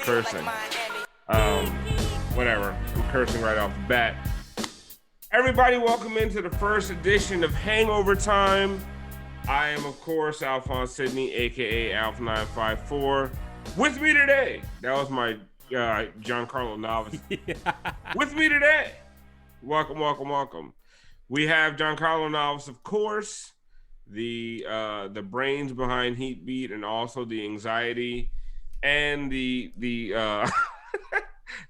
Cursing. Whatever. I'm cursing right off the bat. Everybody, welcome into the first edition of Hangover Time. I am, of course, Alfonso Sydney, a.k.a. Alf954. With me today, that was my Giancarlo Navas. With me today, welcome. We have Giancarlo Navas, of course, the brains behind Heat Beat, and also the anxiety and the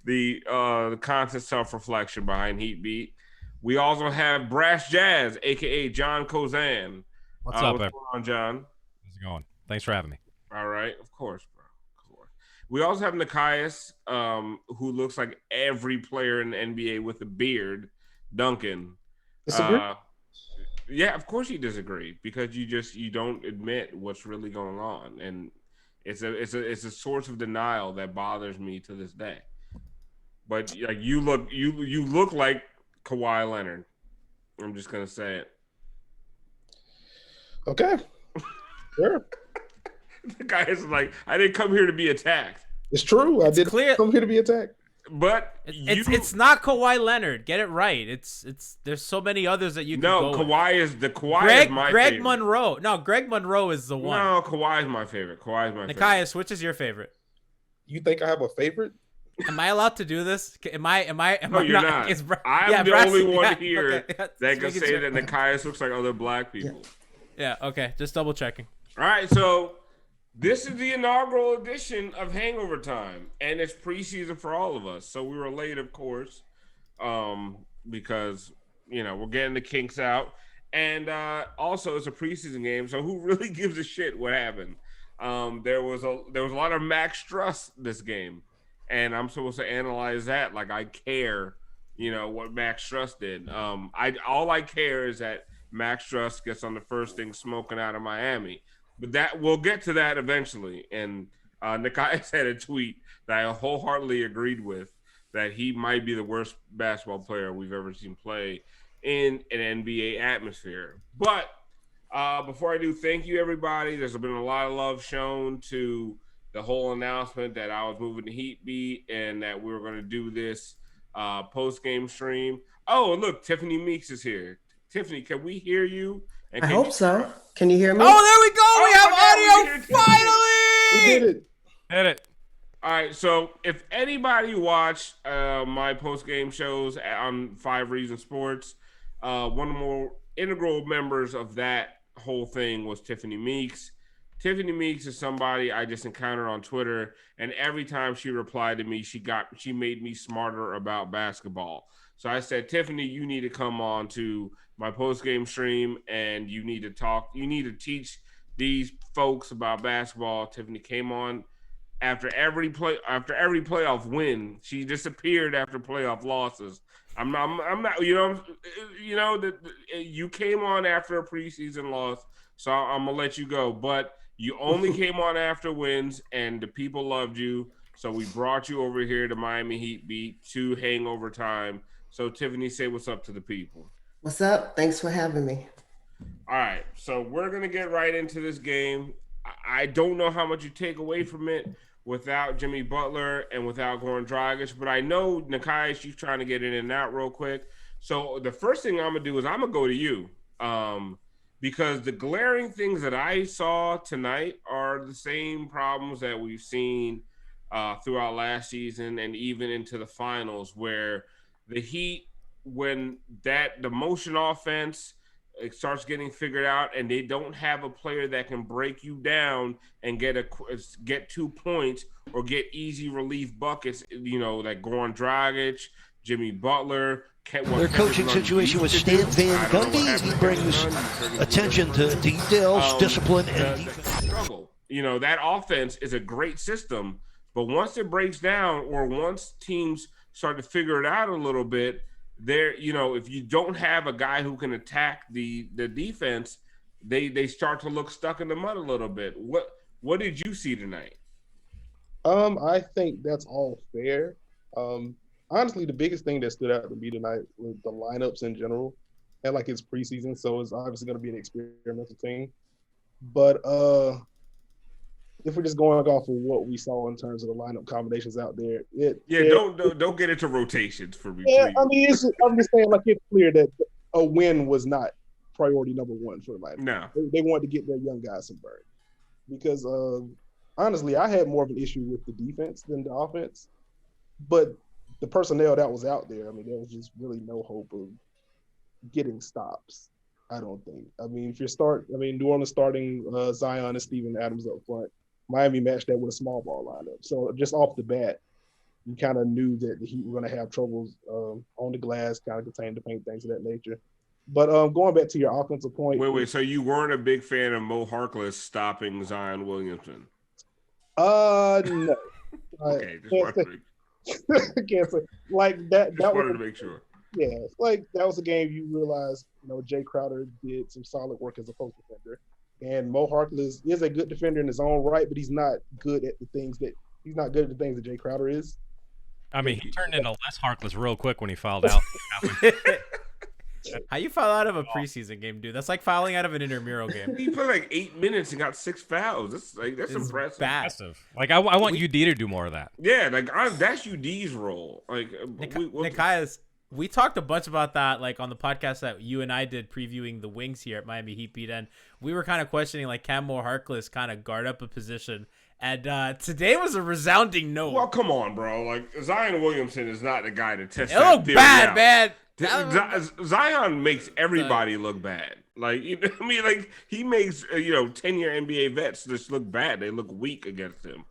the constant self-reflection behind Heat Beat. We also have BrassJazz, aka John Kozan. What's up, what's going on, John? How's it going? Thanks for having me. All right, of course, bro. Of course. We also have Nekias, who looks like every player in the NBA with a beard. Duncan. Disagree? Yeah, of course you disagree because you don't admit what's really going on, and it's a source of denial that bothers me to this day. But like you look like Kawhi Leonard. I'm just gonna say it. Okay. Sure. The guy is like, I didn't come here to be attacked. It's true. I didn't come here to be attacked. But it's not Kawhi Leonard. Get it right. It's there's so many others that you can go Kawhi with. Is my Greg favorite. Monroe. No, Greg Monroe is the one. No, Kawhi is my favorite. Nekias, which is your favorite? You think I have a favorite? Am I allowed to do this? Am I? No, you're not. I'm the only one here that can say that Nekias looks like other black people. Yeah. Okay. Just double checking. All right. So this is the inaugural edition of Hangover Time, and it's preseason for all of us. So we were late, of course, because we're getting the kinks out, and also it's a preseason game. So who really gives a shit what happened? There was a lot of Max Strus this game. And I'm supposed to analyze that like I care, what Max Strus did. All I care is that Max Strus gets on the first thing smoking out of Miami. But that we'll get to that eventually. And Nekias had a tweet that I wholeheartedly agreed with, that he might be the worst basketball player we've ever seen play in an NBA atmosphere. But before I do, thank you, everybody. There's been a lot of love shown to the whole announcement that I was moving to Heat Beat and that we were going to do this post-game stream. Oh, look, Tiffany Meeks is here. Tiffany, can we hear you? I hope so. Can you hear me? Oh, there we go. We have audio finally. We did it. Did it. All right, so if anybody watched my post-game shows on 5 Reasons Sports, one of the more integral members of that whole thing was Tiffany Meeks. Tiffany Meeks is somebody I just encountered on Twitter, and every time she replied to me, she made me smarter about basketball. So I said, Tiffany, you need to come on to my post-game stream, and you need to talk. You need to teach these folks about basketball. Tiffany came on after every playoff win. She disappeared after playoff losses. I'm not. You came on after a preseason loss, so I'm gonna let you go, but. You only came on after wins, and the people loved you. So we brought you over here to Miami Heat Beat to Hangover Time. So Tiffany, say what's up to the people. What's up? Thanks for having me. All right, so we're going to get right into this game. I don't know how much you take away from it without Jimmy Butler and without Goran Dragic, but I know, Nekias, you're trying to get in and out real quick. So the first thing I'm going to do is I'm going to go to you. Because the glaring things that I saw tonight are the same problems that we've seen throughout last season and even into the finals, where the Heat, when the motion offense it starts getting figured out and they don't have a player that can break you down and get 2 points or get easy relief buckets, like Goran Dragic, Jimmy Butler. Their coaching situation with Stan Van Gundy. He brings attention to details, discipline, and defense. Struggle. That offense is a great system, but once it breaks down or once teams start to figure it out a little bit, if you don't have a guy who can attack the defense, they start to look stuck in the mud a little bit. What did you see tonight? I think that's all fair. Honestly, the biggest thing that stood out to me tonight was the lineups in general. And like it's preseason, so it's obviously going to be an experimental thing. But if we're just going off of what we saw in terms of the lineup combinations out there, don't get into rotations for me. Yeah, please. I mean, I'm just saying, like, it's clear that a win was not priority number one for the lineup. No. They wanted to get their young guys some burn. Because honestly, I had more of an issue with the defense than the offense. But the personnel that was out there, I mean, there was just really no hope of getting stops, I don't think. I mean, New Orleans starting Zion and Steven Adams up front, Miami matched that with a small ball lineup. So just off the bat, you kind of knew that the Heat were going to have troubles on the glass, kind of contain the paint, things of that nature. But going back to your offensive point. Wait. So you weren't a big fan of Mo Harkless stopping Zion Williamson? No. Okay, just wondering. I can't say like that. Just wanted to make sure. Yeah, like that was a game you realized, Jay Crowder did some solid work as a post defender, and Mo Harkless is a good defender in his own right, but he's not good at the things that Jay Crowder is. I mean, he turned into less Harkless real quick when he fouled out. How you foul out of a preseason game, dude? That's like fouling out of an intramural game. He played like 8 minutes and got 6 fouls. That's impressive. Bad. Like I want UD to do more of that. Yeah, that's UD's role. Like Nekias, we talked a bunch about that, like on the podcast that you and I did previewing the Wings here at Miami Heat beat, and we were kind of questioning like can Mo Harkless kind of guard up a position. And today was a resounding no. Well, come on, bro. Like Zion Williamson is not the guy to test. It looked bad, out. Man. Zion makes everybody look bad. Like, I mean, like he makes 10-year NBA vets just look bad. They look weak against him.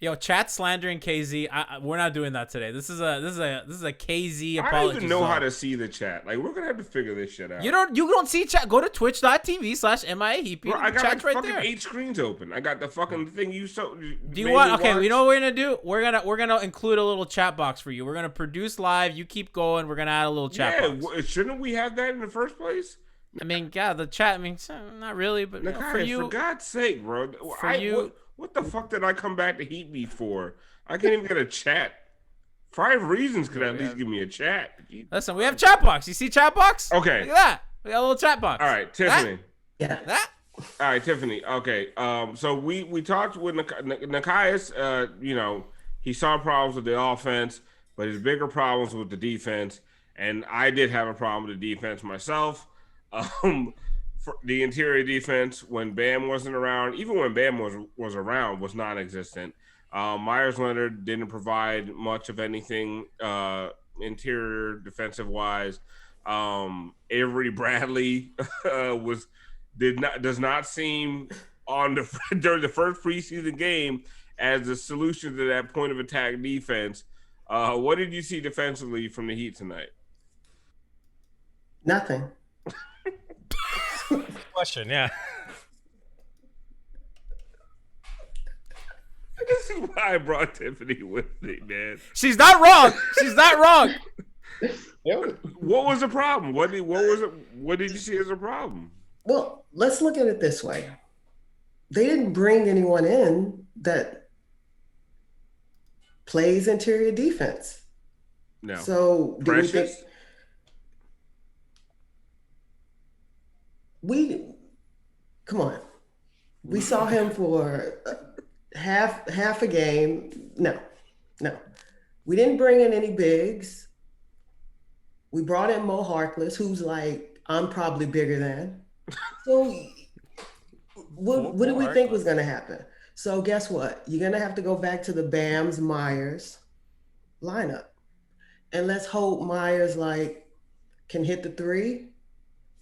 Yo, chat slandering KZ. We're not doing that today. This is a KZ apology. I don't even know how to see the chat. Like, we're gonna have to figure this shit out. You don't see chat. Go to twitch.tv/MIAHeat. Bro, I got chat's like right fucking there. 8 screens open. I got the fucking thing you so. Do you want? Okay, you know what we're gonna do? We're gonna include a little chat box for you. We're gonna produce live. You keep going. We're gonna add a little chat box. Yeah, shouldn't we have that in the first place? I mean, yeah, the chat. I mean, not really, but for you, for God's sake, bro. For you. What the fuck did I come back to Heat me for? I can't even get a chat. 5 reasons could at least give me a chat. Listen, we have chat box. You see chat box? Okay. Look at that. We got a little chat box. All right, Tiffany. Yeah. That? All right, Tiffany. Okay. So we talked with Nekias. He saw problems with the offense, but his bigger problems with the defense. And I did have a problem with the defense myself. For the interior defense, when Bam wasn't around, even when Bam was around, was non-existent. Myers Leonard didn't provide much of anything interior defensive wise. Avery Bradley does not seem during the first preseason game as the solution to that point of attack defense. What did you see defensively from the Heat tonight? Nothing. Question, yeah. This is why I brought Tiffany with me, man. She's not wrong. She's not wrong. What was the problem? What did you see as a problem? Well, let's look at it this way. They didn't bring anyone in that plays interior defense. No. So do Precious? come on. We saw him for half a game. No. We didn't bring in any bigs. We brought in Mo Harkless, who's like, I'm probably bigger than. So what do we think was going to happen? So guess what? You're going to have to go back to the Bams Myers lineup. And let's hope Myers can hit the 3.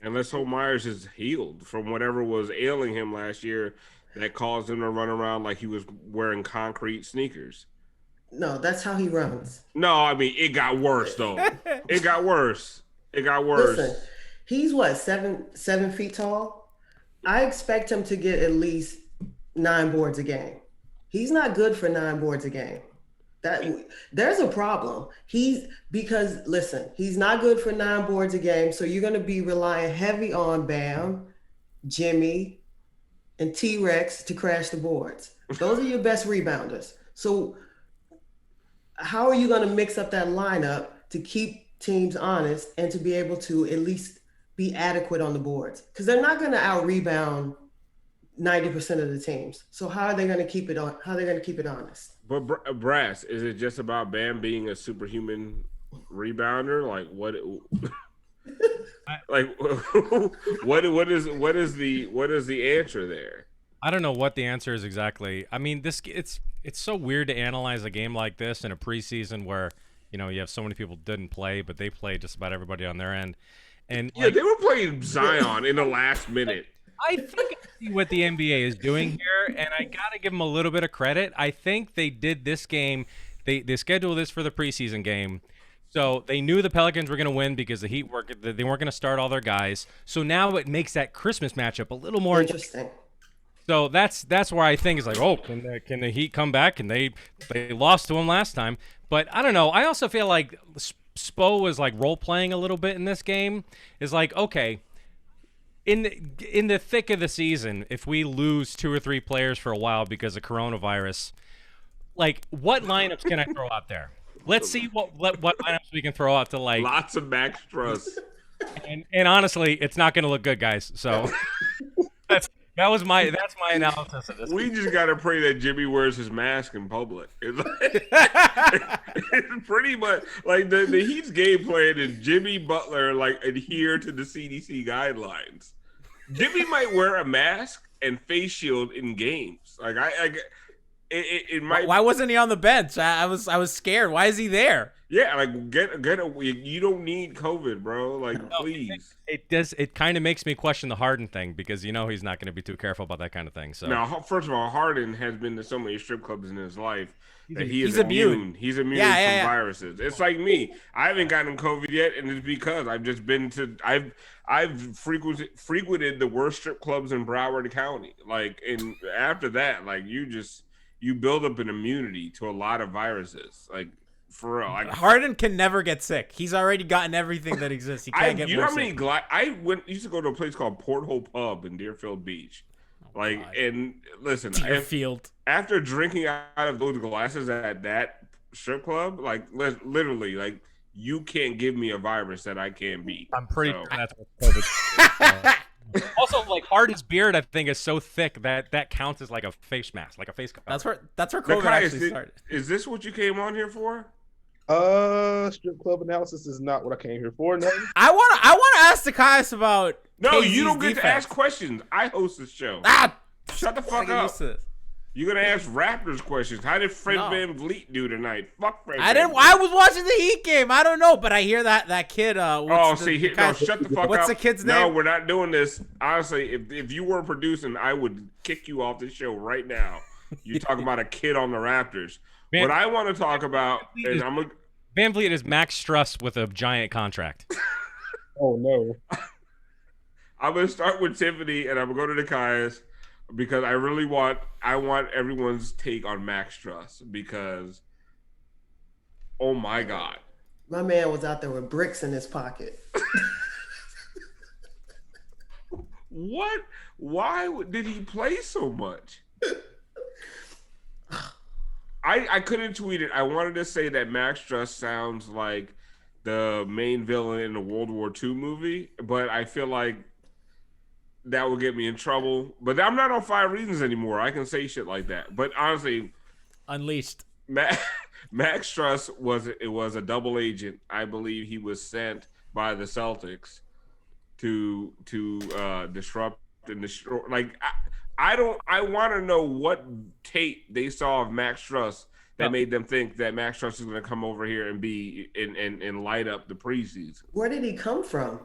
And let's hope Myers is healed from whatever was ailing him last year that caused him to run around like he was wearing concrete sneakers. No, that's how he runs. No, I mean, it got worse, though. It got worse. Listen, he's what, 7 feet tall? I expect him to get at least 9 boards a game. He's not good for 9 boards a game. There's a problem. Because he's not good for 9 boards a game, so you're going to be relying heavy on Bam, Jimmy, and T-Rex to crash the boards. Those are your best rebounders. So how are you going to mix up that lineup to keep teams honest and to be able to at least be adequate on the boards? Because they're not going to out-rebound 90% of the teams. So how are they going to keep it on? How are they going to keep it honest? But Brass, is it just about Bam being a superhuman rebounder? Like what? Like, what is the answer there? I don't know what the answer is exactly. I mean, it's so weird to analyze a game like this in a preseason where you have so many people didn't play, but they played just about everybody on their end. And yeah, they were playing Zion in the last minute. I think I see what the NBA is doing here, and I gotta give them a little bit of credit. I think they did this game. They scheduled this for the preseason game. So they knew the Pelicans were going to win because they weren't going to start all their guys. So now it makes that Christmas matchup a little more interesting. So that's where I think it's like, oh, can the Heat come back? And they lost to them last time. But I don't know. I also feel like Spo was like role playing a little bit in this game. Is like, okay, in the thick of the season, if we lose 2 or 3 players for a while because of coronavirus, like what lineups can I throw out there? Let's see what lineups we can throw out to like lots of Max Strus. And honestly, it's not going to look good, guys. So that's my analysis of this. We just got to pray that Jimmy wears his mask in public. It's pretty much like the Heat's game plan is Jimmy Butler like adhere to the CDC guidelines. Jimmy might wear a mask and face shield in games. Like it might. Why wasn't he on the bench? I was scared. Why is he there? Yeah, like get you don't need COVID, bro. Like please. It kind of makes me question the Harden thing because he's not going to be too careful about that kind of thing. So now, first of all, Harden has been to so many strip clubs in his life that he's immune. He's immune from viruses. It's like me. I haven't gotten COVID yet, and it's because I've just been to I've frequented the worst strip clubs in Broward County. Like, and after that, like you build up an immunity to a lot of viruses. Like, for real. Harden can never get sick. He's already gotten everything that exists. He can't get more sick. I used to go to a place called Porthole Pub in Deerfield Beach. Like, and listen, Deerfield. After drinking out of those glasses at that strip club, like, literally, like, you can't give me a virus that I can't beat. I'm pretty sure that's what COVID is. Also, like Harden's beard, I think, is so thick that counts as like a face mask, like a face cover. That's where COVID actually started. Is this what you came on here for? Strip club analysis is not what I came here for. No. I wanna ask Nekias about. No, KZ's you don't get defense. to ask questions. I host this show. Shut the fuck up. You're gonna ask Raptors questions. How did Fred Van Vliet do tonight? Fuck Fred. I was watching the Heat game. I don't know, but I hear that kid. Shut the fuck up. What's the kid's name? No, we're not doing this. Honestly, if you were producing, I would kick you off the show right now. You talking about a kid on the Raptors. What I want to talk about is Van Vliet is Max Strus with a giant contract. Oh no. I'm gonna start with Tiffany, and I'm gonna go to Nekias because I want everyone's take on Max Strus because, oh my God, my man was out there with bricks in his pocket. What? Why did he play so much? I couldn't tweet it. I wanted to say that Max Strus sounds like the main villain in the World War II movie, but I feel like that will get me in trouble. But I'm not on 5 Reasons anymore. I can say shit like that. But honestly, Unleashed. Max Strus was a double agent. I believe he was sent by the Celtics to disrupt and destroy. Like I want to know what tape they saw of Max Strus that made them think that Max Strus is going to come over here and be and light up the preseason. Where did he come from?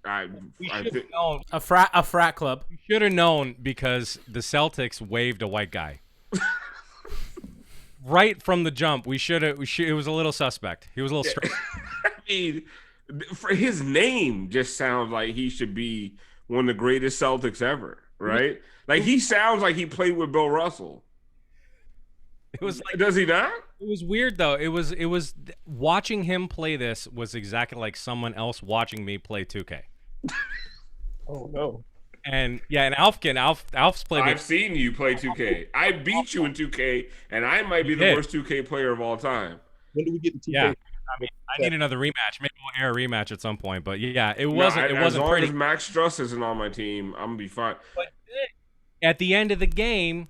A frat club. We should have known because the Celtics waived a white guy. Right from the jump, it was a little suspect. He was a little strange. I mean, for his name just sounds like he should be one of the greatest Celtics ever, right? Like he sounds like he played with Bill Russell. It was like, does he not? It was weird though. It was watching him play this was exactly like someone else watching me play 2K. Oh no. And yeah, and Alf's played. I've seen you play 2K. I beat you in 2K, and I might be the worst 2K player of all time. When do we get the 2K? Yeah. I mean, I need another rematch. Maybe we'll air a rematch at some point. But yeah, it wasn't as long pretty. as Max Strus isn't on my team, I'm gonna be fine. But at the end of the game,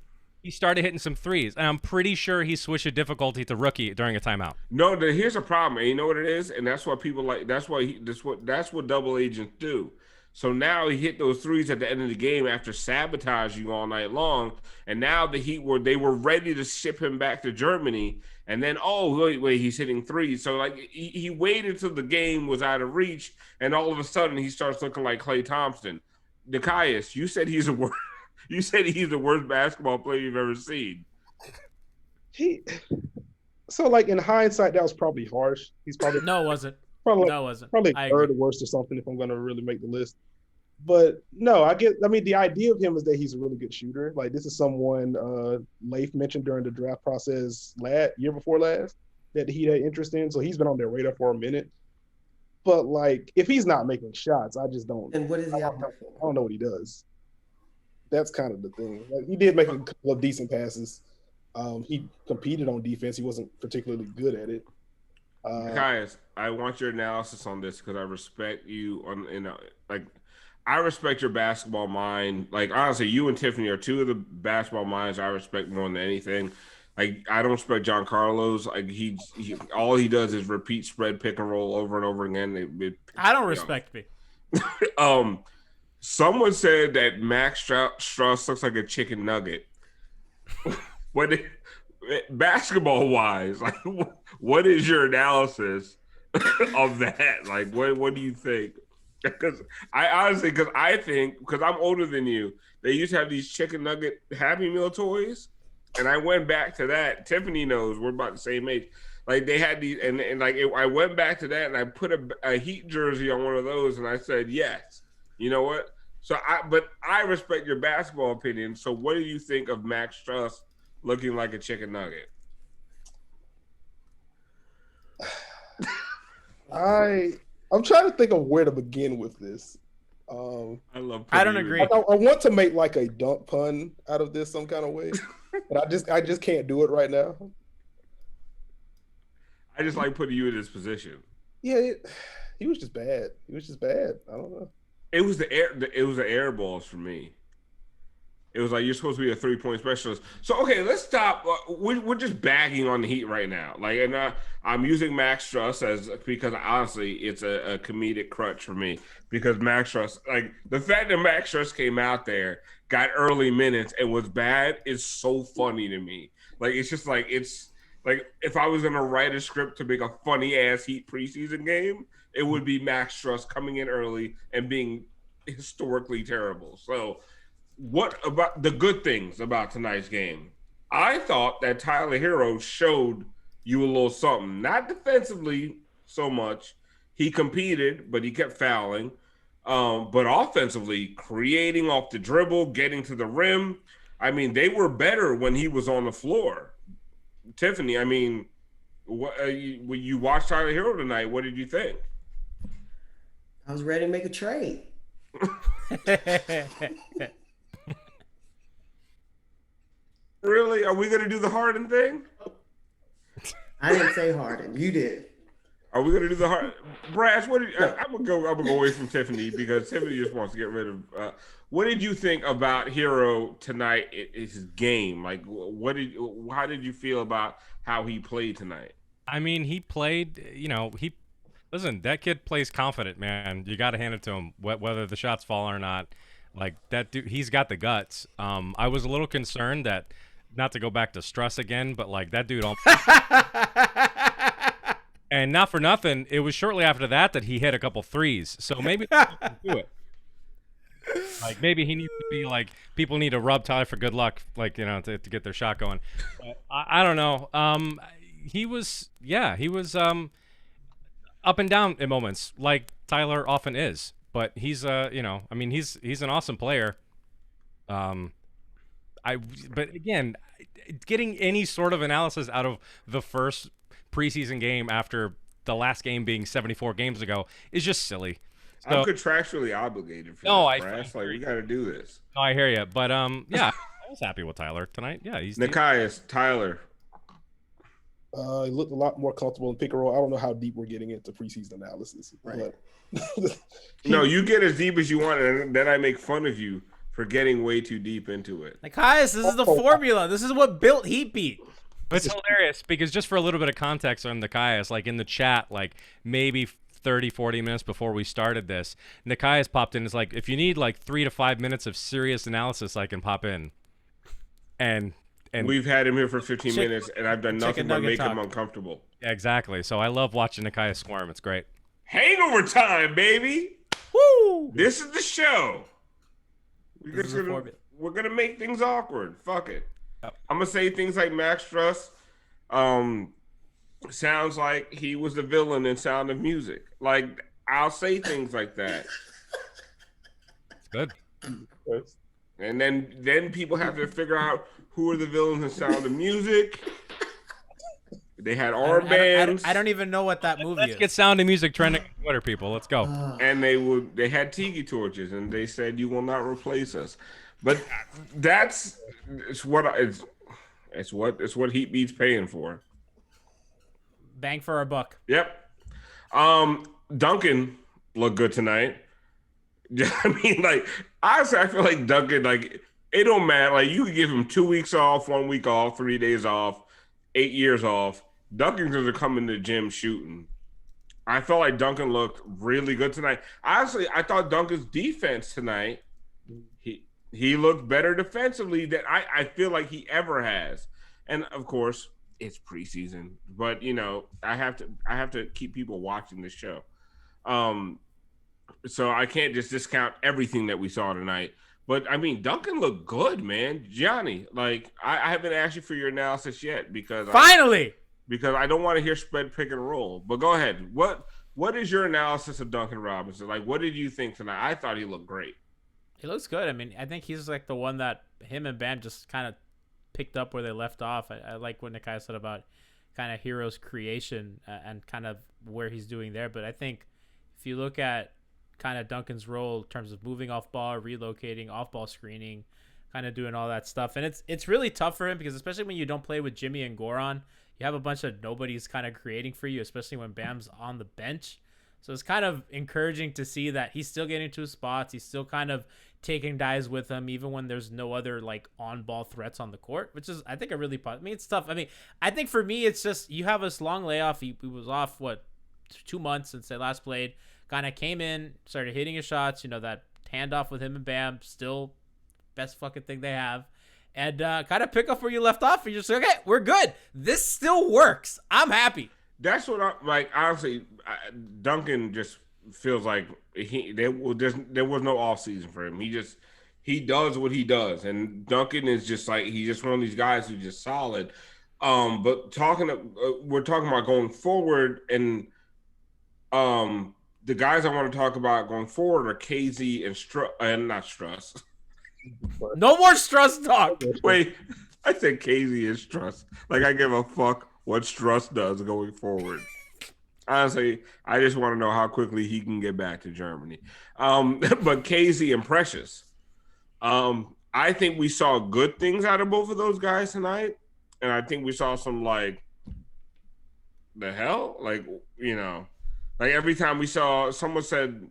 he started hitting some threes, and I'm pretty sure he switched a difficulty to rookie during a timeout. No, here's a problem, and you know what it is, and that's why people like. That's what double agents do. So now he hit those threes at the end of the game after sabotaging you all night long, and now the Heat were ready to ship him back to Germany, and then wait, he's hitting threes. So like he waited till the game was out of reach, and all of a sudden he starts looking like Klay Thompson. Nekias, you said he's the worst basketball player you've ever seen. So like in hindsight, that was probably harsh. He's probably No, it wasn't. probably No, it wasn't. probably I third agree. or worst or something if I'm going to really make the list. But no, I mean, the idea of him is that he's a really good shooter. Like this is someone Leif mentioned during the draft process year before last that he had interest in. So he's been on their radar for a minute. But like, if he's not making shots, I just don't. And what is he out there I for? don't know what he does. That's kind of the thing. Like, he did make a couple of decent passes. He competed on defense. He wasn't particularly good at it. Nekias, I want your analysis on this because I respect you I respect your basketball mind. Like honestly, you and Tiffany are two of the basketball minds I respect more than anything. Like I don't respect Giancarlo's. Like he all he does is repeat spread pick and roll over and over again. I don't respect me. Someone said that Max Strus looks like a chicken nugget. Basketball wise, like what is your analysis of that? Like what do you think? Because I think because I'm older than you, they used to have these chicken nugget Happy Meal toys, and I went back to that. Tiffany knows we're about the same age. Like they had these, and I went back to that, and I put a Heat jersey on one of those, and I said yes. You know what? But I respect your basketball opinion. So what do you think of Max Strus looking like a chicken nugget? I'm trying to think of where to begin with this. I don't agree. I want to make like a dunk pun out of this some kind of way, but I just can't do it right now. I just like putting you in this position. Yeah, he was just bad. He was just bad. I don't know. It was the air balls for me. It was like you're supposed to be a 3-point specialist. So okay, let's stop. We're just bagging on the Heat right now. Like, and I'm using Max Strus because honestly, it's a comedic crutch for me. Because Max Strus, like the fact that Max Strus came out there, got early minutes, and was bad is so funny to me. Like it's just like it's like if I was gonna write a script to make a funny ass Heat preseason game, it would be Max Strus coming in early and being historically terrible. So. What about the good things about tonight's game? I thought that Tyler Herro showed you a little something. Not defensively so much. He competed, but he kept fouling. But offensively, creating off the dribble, getting to the rim. I mean, they were better when he was on the floor. Tiffany, I mean, when you watched Tyler Herro tonight, what did you think? I was ready to make a trade. Really? Are we going to do the Harden thing? I didn't say Harden. You did. Are we going to do the Harden? Brass, I'm going to go away from Tiffany because Tiffany just wants to get rid of. What did you think about Herro tonight? His game, like, how did you feel about how he played tonight? I mean, he played. Listen, that kid plays confident, man. You got to hand it to him, whether the shots fall or not. Like that dude, he's got the guts. I was a little concerned that, not to go back to Strus again, but like that dude. And not for nothing, it was shortly after that he hit a couple threes. So maybe he can do it. Like maybe he needs to be like, people need to rub Tyler for good luck, like to get their shot going. But I don't know. He was up and down in moments, like Tyler often is. But he's he's an awesome player. But again, getting any sort of analysis out of the first preseason game after the last game being 74 games ago is just silly. So, I'm contractually obligated for this, Brass. Like, we got to do this. No, I hear you. But, yeah, I was happy with Tyler tonight. Yeah, he's... Nekias, Tyler. He looked a lot more comfortable in pick and roll. I don't know how deep we're getting into preseason analysis. Right. But No, you get as deep as you want, and then I make fun of you for getting way too deep into it. Nekias, this is the formula. This is what built Heat Beat. It's hilarious because just for a little bit of context on Nekias, like in the chat, like maybe 30, 40 minutes before we started this, Nekias popped in. It's like, if you need like 3 to 5 minutes of serious analysis, I can pop in. And we've had him here for 15 minutes, and I've done nothing but make him uncomfortable. Yeah, exactly. So I love watching Nekias squirm. It's great. Hangover time, baby. Woo! This is the show. We're gonna make things awkward. Fuck it. Yep. I'm gonna say things like Max Strus sounds like he was the villain in Sound of Music. Like, I'll say things like that. It's good. And then people have to figure out who are the villains in Sound of Music. They had armbands. I don't even know what that movie is. Let's get Sound of Music trending on Twitter, people. Let's go. And they had tiki torches, and they said, "You will not replace us." But it's what Heat Beat's paying for. Bang for our buck. Yep. Duncan looked good tonight. I mean, like, honestly, I feel like Duncan, like, it don't matter. Like, you could give him 2 weeks off, 1 week off, 3 days off, 8 years off. Duncan's going to come in the gym shooting. I felt like Duncan looked really good tonight. Honestly, I thought Duncan's defense tonight, he looked better defensively than I feel like he ever has. And, of course, it's preseason. But, you know, I have to keep people watching this show. So I can't just discount everything that we saw tonight. But, I mean, Duncan looked good, man. Gianni, like, I haven't asked you for your analysis yet because finally, because I don't want to hear spread, pick, and roll. But go ahead. What is your analysis of Duncan Robinson? Like, what did you think tonight? I thought he looked great. He looks good. I mean, I think he's like the one that him and Bam just kind of picked up where they left off. I like what Nekias said about kind of Herro's creation and kind of where he's doing there. But I think if you look at kind of Duncan's role in terms of moving off ball, relocating, off ball screening, kind of doing all that stuff. And it's really tough for him because especially when you don't play with Jimmy and Goran, you have a bunch of nobodies kind of creating for you, especially when Bam's on the bench. So it's kind of encouraging to see that he's still getting to his spots. He's still kind of taking guys with him, even when there's no other like on-ball threats on the court, which is, I think, a really positive. I mean, it's tough. I mean, I think for me, it's just you have this long layoff. He was off, 2 months since they last played. Kind of came in, started hitting his shots. You know, that handoff with him and Bam, still best fucking thing they have. And kind of pick up where you left off. And you're just like, okay, we're good. This still works. I'm happy. That's what I like. Honestly, Duncan just feels like there was no off season for him. He does what he does, and Duncan is just like he's just one of these guys who's just solid. But we're talking about going forward, and the guys I want to talk about going forward are Kz and not Strus. No more Strus talk. Wait, I said Kz and Strus. Like I give a fuck what Strus does going forward. Honestly, I just want to know how quickly he can get back to Germany. But Kz and Precious, I think we saw good things out of both of those guys tonight. And I think we saw some, like, the hell? Like, you know, like every time we saw, someone said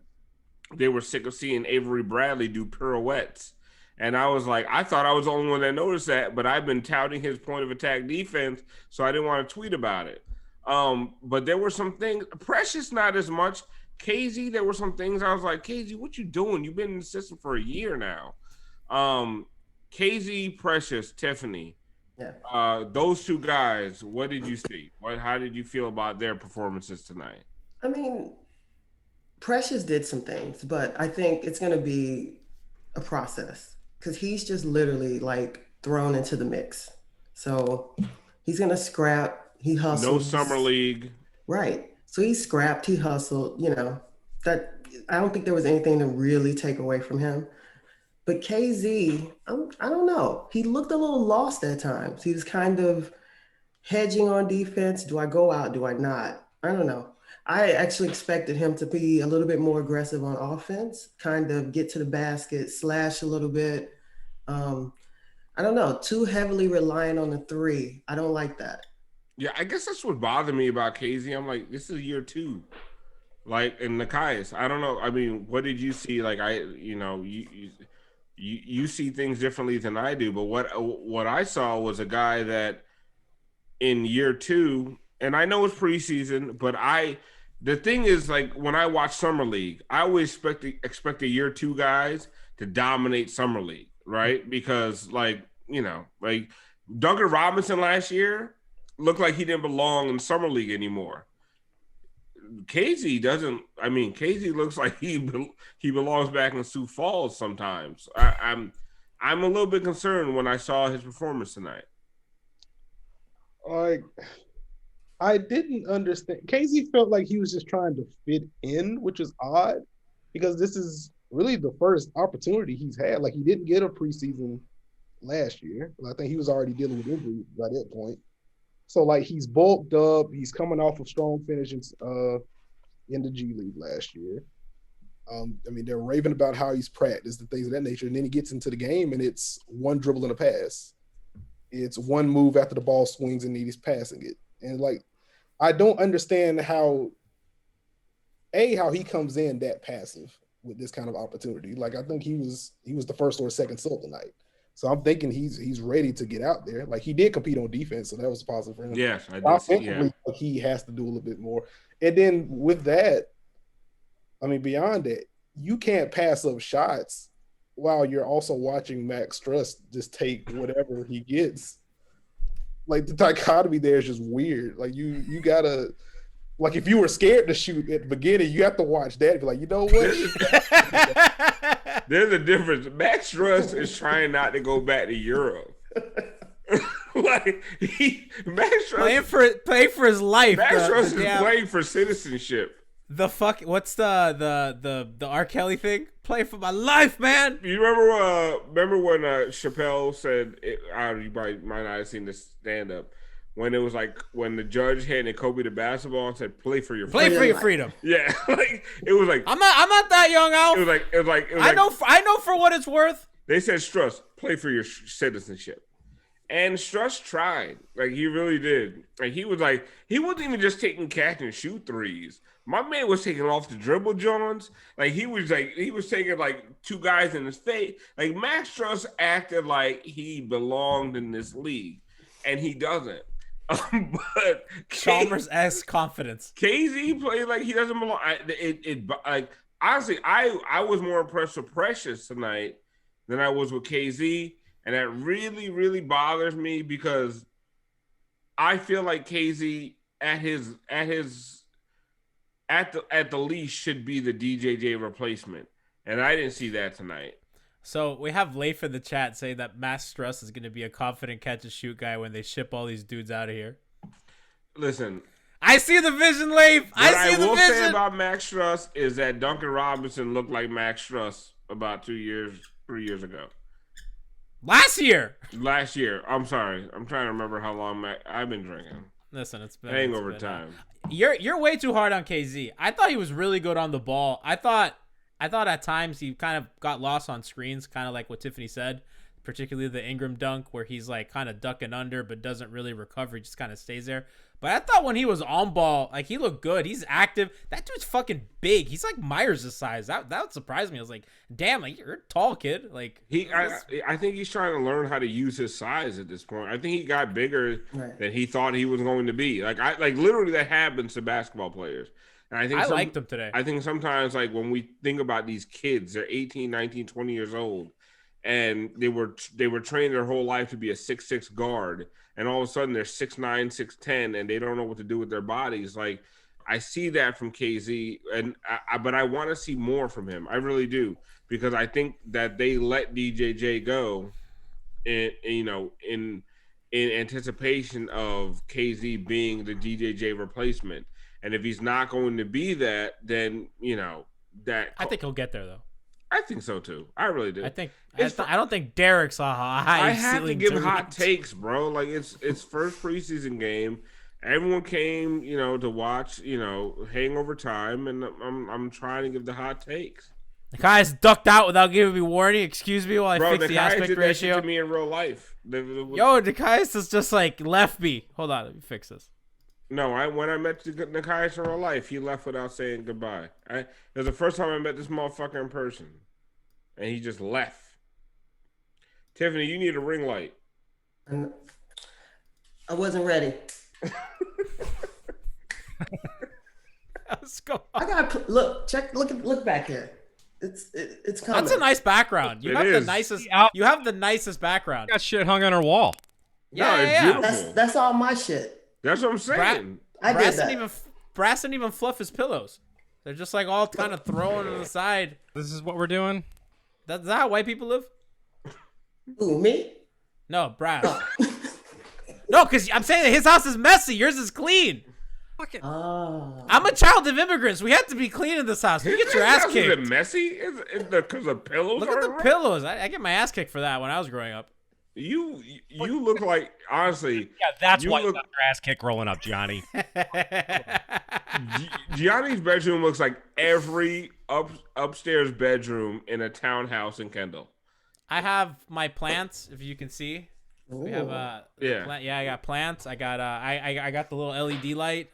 they were sick of seeing Avery Bradley do pirouettes. And I was like, I thought I was the only one that noticed that, but I've been touting his point of attack defense, so I didn't want to tweet about it. But there were some things, Precious not as much. Kz, there were some things I was like, Kz, what you doing? You've been in the system for a year now. Kz, Precious, Tiffany. Yeah. Those two guys, what did you see? How did you feel about their performances tonight? I mean, Precious did some things, but I think it's going to be a process because he's just literally like thrown into the mix. So he's going to scrap. He hustles. No summer league. Right. So he scrapped, he hustled, you know, that I don't think there was anything to really take away from him. But KZ, I don't know. He looked a little lost at times. He was kind of hedging on defense. Do I go out? Do I not? I don't know. I actually expected him to be a little bit more aggressive on offense, kind of get to the basket, slash a little bit. I don't know. Too heavily relying on the three. I don't like that. Yeah, I guess that's what bothered me about Kz. I'm like, this is year 2. Like, in Nekias, I don't know. I mean, what did you see? Like, you see things differently than I do. But what I saw was a guy that in year 2, and I know it's preseason, but the thing is, like, when I watch Summer League, I always expect the year 2 guys to dominate Summer League, right? Because, like, like Duncan Robinson last year looked like he didn't belong in Summer League anymore. Kz doesn't. I mean, Kz looks like he belongs back in Sioux Falls sometimes. I'm a little bit concerned when I saw his performance tonight. Like, I didn't understand. Kz felt like he was just trying to fit in, which is odd because this is really the first opportunity he's had. Like, he didn't get a preseason last year. I think he was already dealing with injury by that point. So, like, he's bulked up. He's coming off of strong finishes in the G League last year. I mean, they're raving about how he's practiced and things of that nature. And then he gets into the game, and it's one dribble and a pass. It's one move after the ball swings and he's passing it. And, like, I don't understand how he comes in that passive with this kind of opportunity. Like, I think he was the first or second sub tonight. So I'm thinking he's ready to get out there. Like, he did compete on defense, so that was positive for him. Yes, I did see, yeah. He has to do a little bit more. And then with that, I mean, beyond that, you can't pass up shots while you're also watching Max Strus just take whatever he gets. Like, the dichotomy there is just weird. Like, you gotta, like, if you were scared to shoot at the beginning, you have to watch that and be like, you know what? There's a difference. Max Strus is trying not to go back to Europe. Like, Max Strus playing for his life. Max Strus is playing for citizenship. The fuck? What's the R. Kelly thing? Play for my life, man. You remember when Chappelle said? You might not have seen this stand up when it was like when the judge handed Kobe the basketball and said, "Play for your freedom." Play for your freedom. Yeah, like it was like I'm not that young, Alf. It was like I know for what it's worth. They said, "Strus, play for your citizenship." And Strus tried. Like, he really did. Like, he wasn't even just taking catch and shoot threes. My man was taking off the dribble Johns. Like, he was taking like 2 guys in his face. Like, Max Strus acted like he belonged in this league, and he doesn't. But Chalmers-esque confidence. KZ played like he doesn't belong. Like, honestly, I was more impressed with Precious tonight than I was with KZ. And that really, really bothers me because I feel like KZ at the least should be the DJJ replacement. And I didn't see that tonight. So we have Leif in the chat saying that Max Strus is going to be a confident catch and shoot guy when they ship all these dudes out of here. Listen. I see the vision, Leif. I see the vision. What I will say about Max Strus is that Duncan Robinson looked like Max Strus about 3 years ago. Last year. I'm sorry. I'm trying to remember how long I've been drinking. Listen, it's been hangover time. You're way too hard on KZ. I thought he was really good on the ball. I thought at times he kind of got lost on screens, kind of like what Tiffany said, particularly the Ingram dunk where he's like kind of ducking under but doesn't really recover. He just kind of stays there. But I thought when he was on ball, like, he looked good. He's active. That dude's fucking big. He's like Myers' size. That surprised me. I was like, damn, like, you're a tall kid. Like, I think he's trying to learn how to use his size at this point. I think he got bigger than he thought he was going to be. Like, literally that happens to basketball players. And I think I liked him today. I think sometimes, like, when we think about these kids, they're 18, 19, 20 years old, and they were trained their whole life to be a 6'6" guard. And all of a sudden they're 6'9", 6'10", and they don't know what to do with their bodies. Like, I see that from KZ, but I want to see more from him. I really do, because I think that they let DJJ go, in anticipation of KZ being the DJJ replacement. And if he's not going to be that, then that. I think he'll get there though. I think so too. I really do. I don't think Derek's a high. I have to give hot takes, bro. Like, it's first preseason game. Everyone came, to watch, Hangover time, and I'm trying to give the hot takes. Nekias ducked out without giving me warning. Excuse me while I fix the aspect did ratio. That shit to me in real life. Yo, Nekias is just like left me. Hold on, let me fix this. No, when I met Nekias in real life, he left without saying goodbye. It was the first time I met this motherfucker in person, and he just left. Tiffany, you need a ring light. And I wasn't ready. Let's go. I got look back here. It's coming. That's a nice background. You It have the is. nicest. You have the nicest background. Got shit hung on her wall. No, it's beautiful. That's all my shit. That's what I'm saying. I did Brass that. didn't even fluff his pillows. They're just like all kind of thrown to the side. This is what we're doing. That's how white people live. Ooh, me? No, Brass. No, because I'm saying that his house is messy. Yours is clean. Oh. I'm a child of immigrants. We have to be clean in this house. You get your ass Is kicked. it messy? Is it because the pillows? Look at the pillows. I get my ass kicked for that when I was growing up. You look like, honestly. Yeah, that's you why you look- got your ass kick rolling up, Johnny. Gianni's bedroom looks like every upstairs bedroom in a townhouse in Kendall. I have my plants, if you can see. We have I got plants. I got I got the little LED light.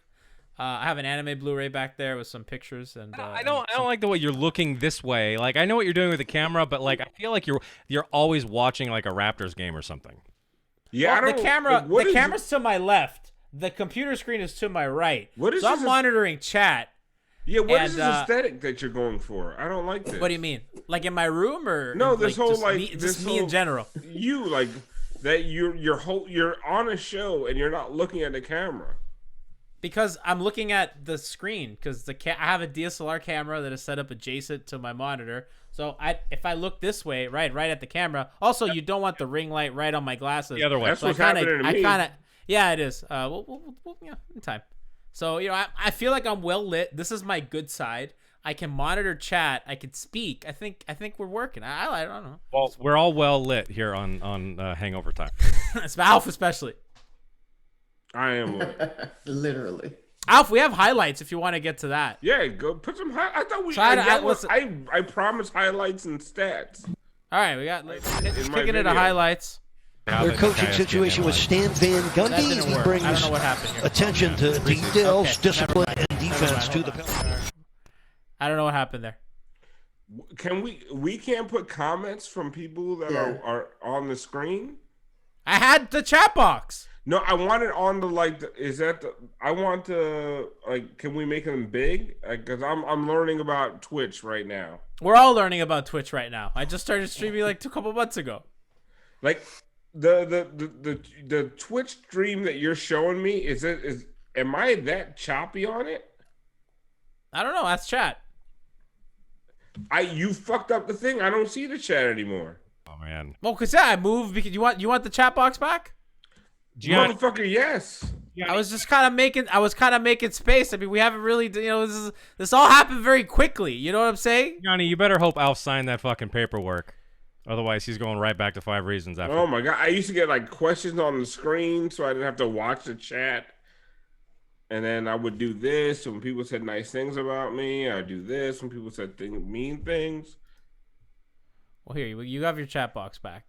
I have an anime Blu-ray back there with some pictures and I don't like the way you're looking this way. Like, I know what you're doing with the camera, but like I feel like you're always watching like a Raptors game or something. Yeah, well, the camera's to my left. The computer screen is to my right. What is so this I'm monitoring chat. Yeah, what is and, this aesthetic that you're going for? I don't like this. What do you mean? Like in my room or No, this whole just like me, this just me in general. You like that you're on a show and you're not looking at the camera. Because I'm looking at the screen because I have a DSLR camera that is set up adjacent to my monitor. So if I look this way, right at the camera. Also, you don't want the ring light right on my glasses. The other way. That's So what's happening to me. Yeah, it is. We'll in time. So I feel like I'm well lit. This is my good side. I can monitor chat. I can speak. I think we're working. I don't know. Well, we're all well lit here on Hangover time. It's Alf especially. I am. Literally. Alf, we have highlights if you want to get to that. Yeah, go put some. I thought we. Listen. I promised highlights and stats. All right, we got kicking into video. highlights. Their coaching situation with Stan Van That Gundy. didn't He work. brings I don't know what happened here. attention to details, discipline, and defense to the I don't know what happened there. Can we can't put comments from people that are on the screen? I had the chat box. No, I want it on the I want to can we make them big? Because I'm learning about Twitch right now. We're all learning about Twitch right now. I just started streaming like a couple months ago. Like the Twitch stream that you're showing me, am I that choppy on it? I don't know. That's chat. You fucked up the thing. I don't see the chat anymore. Oh man. Well, cause I moved because you want the chat box back. Gianni, Motherfucker, yes. I was just kind of making space. I mean, we haven't really, this all happened very quickly. You know what I'm saying? Johnny, you better hope Alf signed that fucking paperwork. Otherwise, he's going right back to 5 Reasons after. Oh my god, I used to get questions on the screen, so I didn't have to watch the chat. And then I would do this when people said nice things about me. I'd do this when people said mean things. Well, here you have your chat box back.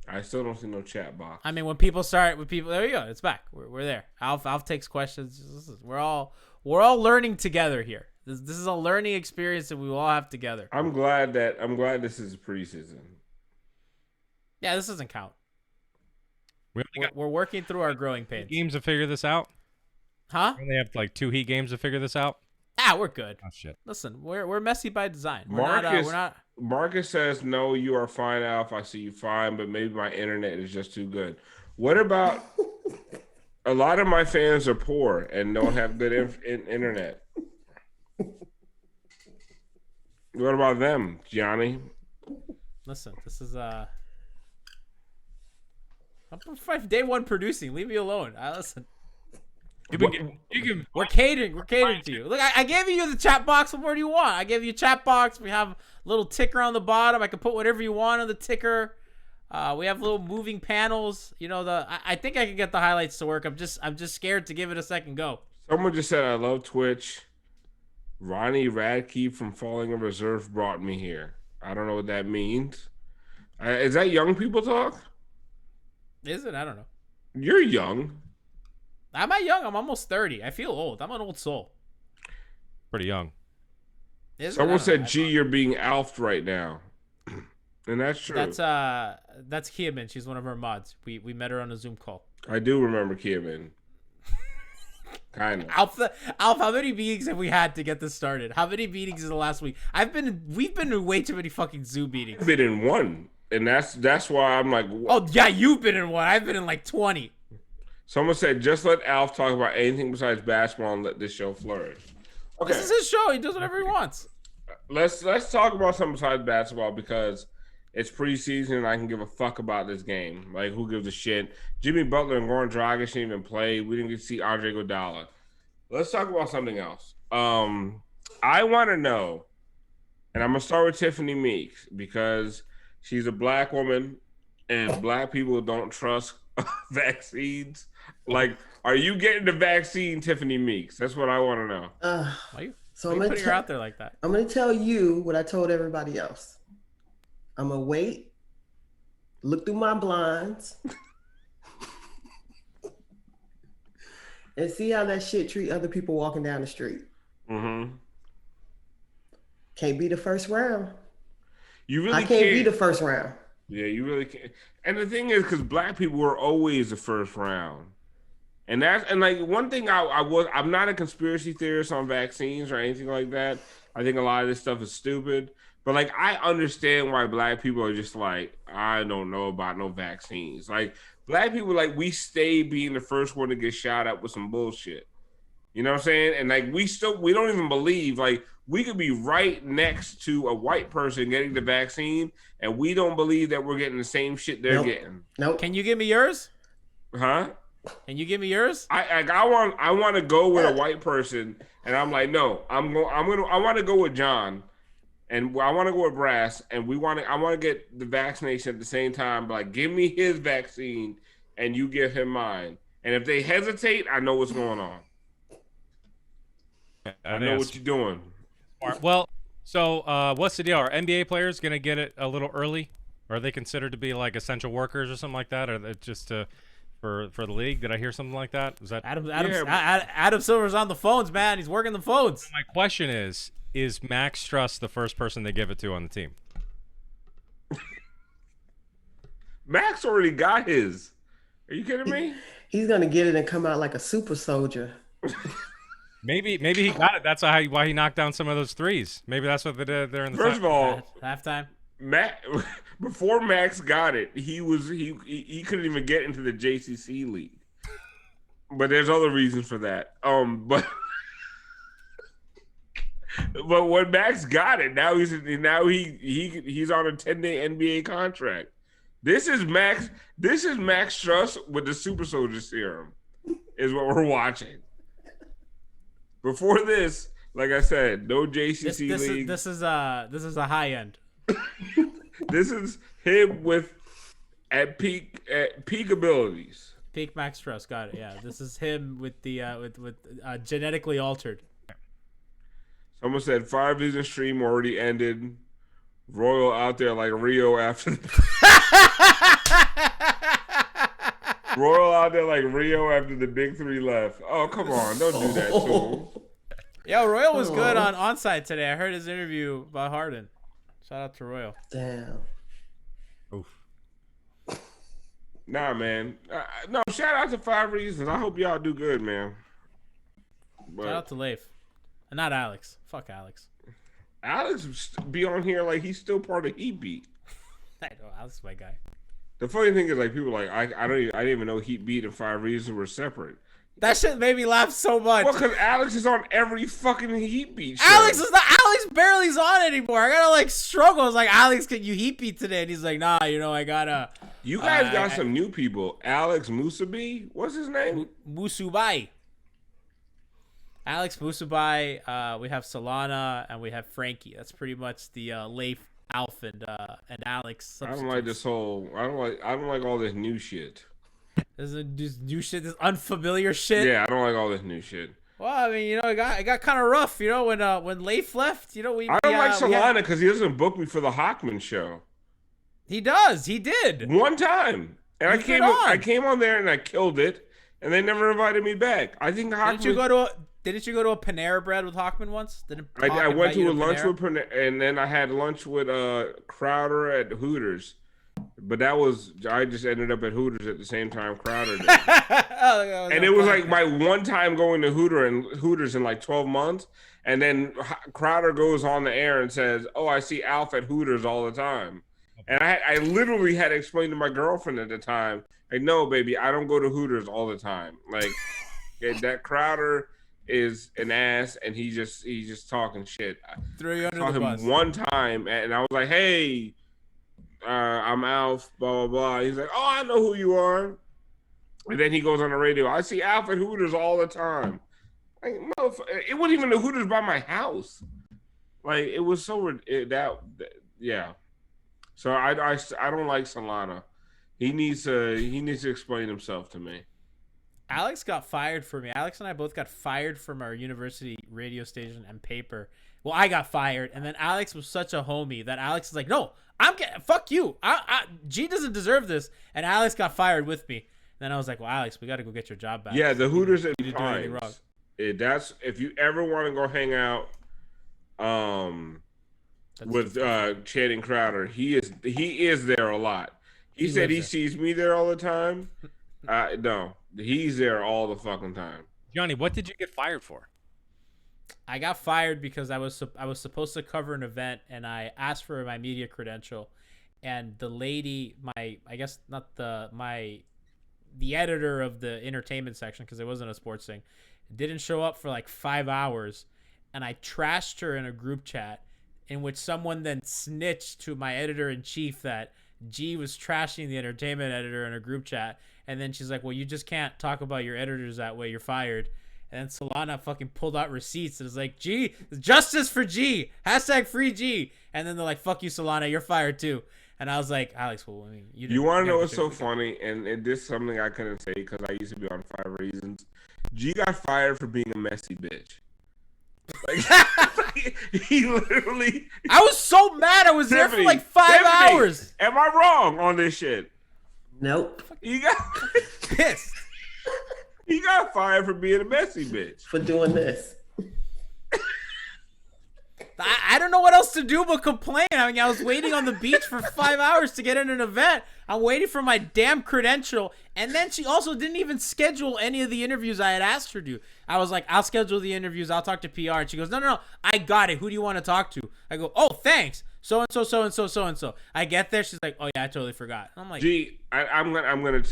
I still don't see no chat box. I mean, when people there you go. It's back. We're there. Alf takes questions. We're all learning together here. This is a learning experience that we all have together. I'm glad this is preseason. Yeah, this doesn't count. We're We're working through our growing pains. games to figure this out. Huh? We only have 2 Heat games to figure this out. We're good. Oh shit. Listen, we're messy by design. Marcus says, no, you are fine, Alf. I see you fine, but maybe my internet is just too good. What about a lot of my fans are poor and don't have good internet? What about them, Gianni? Listen, this is I'm day one producing. Leave me alone. Listen. We're catering to you. Look, I gave you the chat box. What more do you want? I gave you a chat box. We have a little ticker on the bottom. I can put whatever you want on the ticker. We have little moving panels. I think I can get the highlights to work. I'm just scared to give it a second go. Someone just said I love Twitch. Ronnie Radke from Falling in Reserve brought me here. I don't know what that means. Is that young people talk? Is it? I don't know. You're young. I'm not young. I'm almost 30. I feel old. I'm an old soul. Pretty young. Someone said, gee, you're being alfed right now. And that's true. That's Kiaman. She's one of our mods. We met her on a Zoom call. I do remember Kiaman. Kind of. Alpha, how many meetings have we had to get this started? How many meetings in the last week? We've been in way too many fucking Zoom meetings. I've been in one, and that's why I'm like, what? Oh yeah, you've been in one. I've been in like 20. Someone said, just let Alf talk about anything besides basketball and let this show flourish. Okay. This is his show. He does whatever he wants. Let's talk about something besides basketball because it's preseason and I can give a fuck about this game. Like, who gives a shit? Jimmy Butler and Goran Dragic didn't even play. We didn't get to see Andre Iguodala. Let's talk about something else. I want to know, and I'm going to start with Tiffany Meeks because she's a black woman and black people don't trust vaccines. Like, are you getting the vaccine, Tiffany Meeks? That's what I want to know. Why So are I'm you gonna putting her out there like that? I'm gonna tell you what I told everybody else. I'm gonna wait, look through my blinds, and see how that shit treat other people walking down the street. Mm-hmm. Can't be the first round. You really I can't be the first round. Yeah, you really can't. And the thing is, because black people were always the first round. And like one thing I'm not a conspiracy theorist on vaccines or anything like that. I think a lot of this stuff is stupid. But like I understand why black people are just like, I don't know about no vaccines. Like black people, like we stay being the first one to get shot up with some bullshit. You know what I'm saying? And like we don't even believe, like we could be right next to a white person getting the vaccine and we don't believe that we're getting the same shit they're getting. Nope. Can you give me yours? Huh? Can you give me yours? I want to go with a white person, and I'm like, no, I want to go with John, and I want to go with Brass, and I want to get the vaccination at the same time. But like, give me his vaccine, and you give him mine. And if they hesitate, I know what's going on. I know what you're doing. Well, so what's the deal? Are NBA players gonna get it a little early? Are they considered to be like essential workers or something like that, or just for the league? Did I hear something like that? Was that Adam Silver's on the phones, man. He's working the phones. My question is Max Strus the first person they give it to on the team? Max already got his. Are you kidding me? He's gonna get it and come out like a super soldier. Maybe he got it. That's why he knocked down some of those threes. Maybe that's what they did there in the First of all, halftime. Before Max got it, he couldn't even get into the JCC league. But there's other reasons for that. But when Max got it, now he's on a 10-day NBA contract. This is Max Strus with the super soldier serum, is what we're watching. Before this, like I said, no JCC league. This is a high end. This is him at peak abilities. Peak Max Strus, got it. Yeah, this is him with the with genetically altered. Someone said 5 Vision stream already ended. Royal out there like Rio after. Royal out there like Rio after the big 3 left. Oh come on, don't do that to him. Yo, Royal was good on onside today. I heard his interview about Harden. Shout out to Royal. Damn. Oof. Nah, man. No, shout out to 5 Reasons. I hope y'all do good, man. But shout out to Leif. And not Alex. Fuck Alex. Alex be on here like he's still part of Heat Beat. I know, Alex is my guy. The funny thing is, like, people are like, I didn't even know Heat Beat and 5 Reasons were separate. That shit made me laugh so much. Well, because Alex is on every fucking Heat Beat show. Alex barely's on anymore. I gotta like struggle. I was like, Alex, can you Heat Beat today? And he's like, nah, I gotta. You guys got some new people. Alex Musabi, what's his name? Musubai. Alex Musubai. We have Solana and we have Frankie. That's pretty much the Leif, Alf, and Alex. I don't like this whole. I don't like all this new shit. This new shit, this unfamiliar shit. Yeah, I don't like all this new shit. Well, I mean, it got kind of rough, when Leif left. I don't like Solana because he doesn't book me for the Hockman show. He does. He did one time, and I came on there and I killed it, and they never invited me back. I think Hockman. Didn't you go to a Panera Bread with Hawkman once? I went to a lunch with Panera, and then I had lunch with Crowder at Hooters. But I just ended up at Hooters at the same time Crowder did. And it was like my one time going to Hooters in like 12 months. And then Crowder goes on the air and says, "Oh, I see Alf at Hooters all the time." And I literally had to explain to my girlfriend at the time, like, "No, baby, I don't go to Hooters all the time. Like, that Crowder is an ass, and he's just talking shit." Threw you under I saw the him bus. one time, and I was like, "Hey, I'm Alf, blah, blah, blah." He's like, "Oh, I know who you are." And then he goes on the radio, "I see Alf at Hooters all the time." Like, it wasn't even the Hooters by my house. Like, it was so yeah. So I don't like Solana. He needs to explain himself to me. Alex got fired for me. Alex and I both got fired from our university radio station and paper. Well, I got fired, and then Alex was such a homie that Alex is like, "No, fuck you. G doesn't deserve this." And Alex got fired with me. Then I was like, "Well, Alex, we got to go get your job back." Yeah, the Hooters at you didn't do anything wrong. That's if you ever want to go hang out, with Channing Crowder, he is there a lot. He said he sees me there all the time. No, he's there all the fucking time. Johnny, what did you get fired for? I got fired because I was supposed to cover an event, and I asked for my media credential, and the lady, the editor of the entertainment section, because it wasn't a sports thing, didn't show up for like 5 hours, and I trashed her in a group chat in which someone then snitched to my editor-in-chief that G was trashing the entertainment editor in a group chat. And then she's like, "Well, you just can't talk about your editors that way. You're fired." And then Solana fucking pulled out receipts and was like, "G, justice for G, #free G." And then they're like, "Fuck you, Solana, you're fired too." And I was like, "Alex, well, I mean, you want to know what's so funny?" And this is something I couldn't say because I used to be on 5 Reasons. G got fired for being a messy bitch. Like, he literally. I was so mad. I was there for like 5 hours. Am I wrong on this shit? Nope. He got pissed. He got fired for being a messy bitch. For doing this. I don't know what else to do but complain. I mean, I was waiting on the beach for 5 hours to get in an event. I'm waiting for my damn credential. And then she also didn't even schedule any of the interviews I had asked her to. I was like, "I'll schedule the interviews. I'll talk to PR." And she goes, No. I got it. Who do you want to talk to? I go, "Oh, thanks. So-and-so, so-and-so, so-and-so." I get there. She's like, "Oh, yeah, I totally forgot." I'm like, Gee, I'm gonna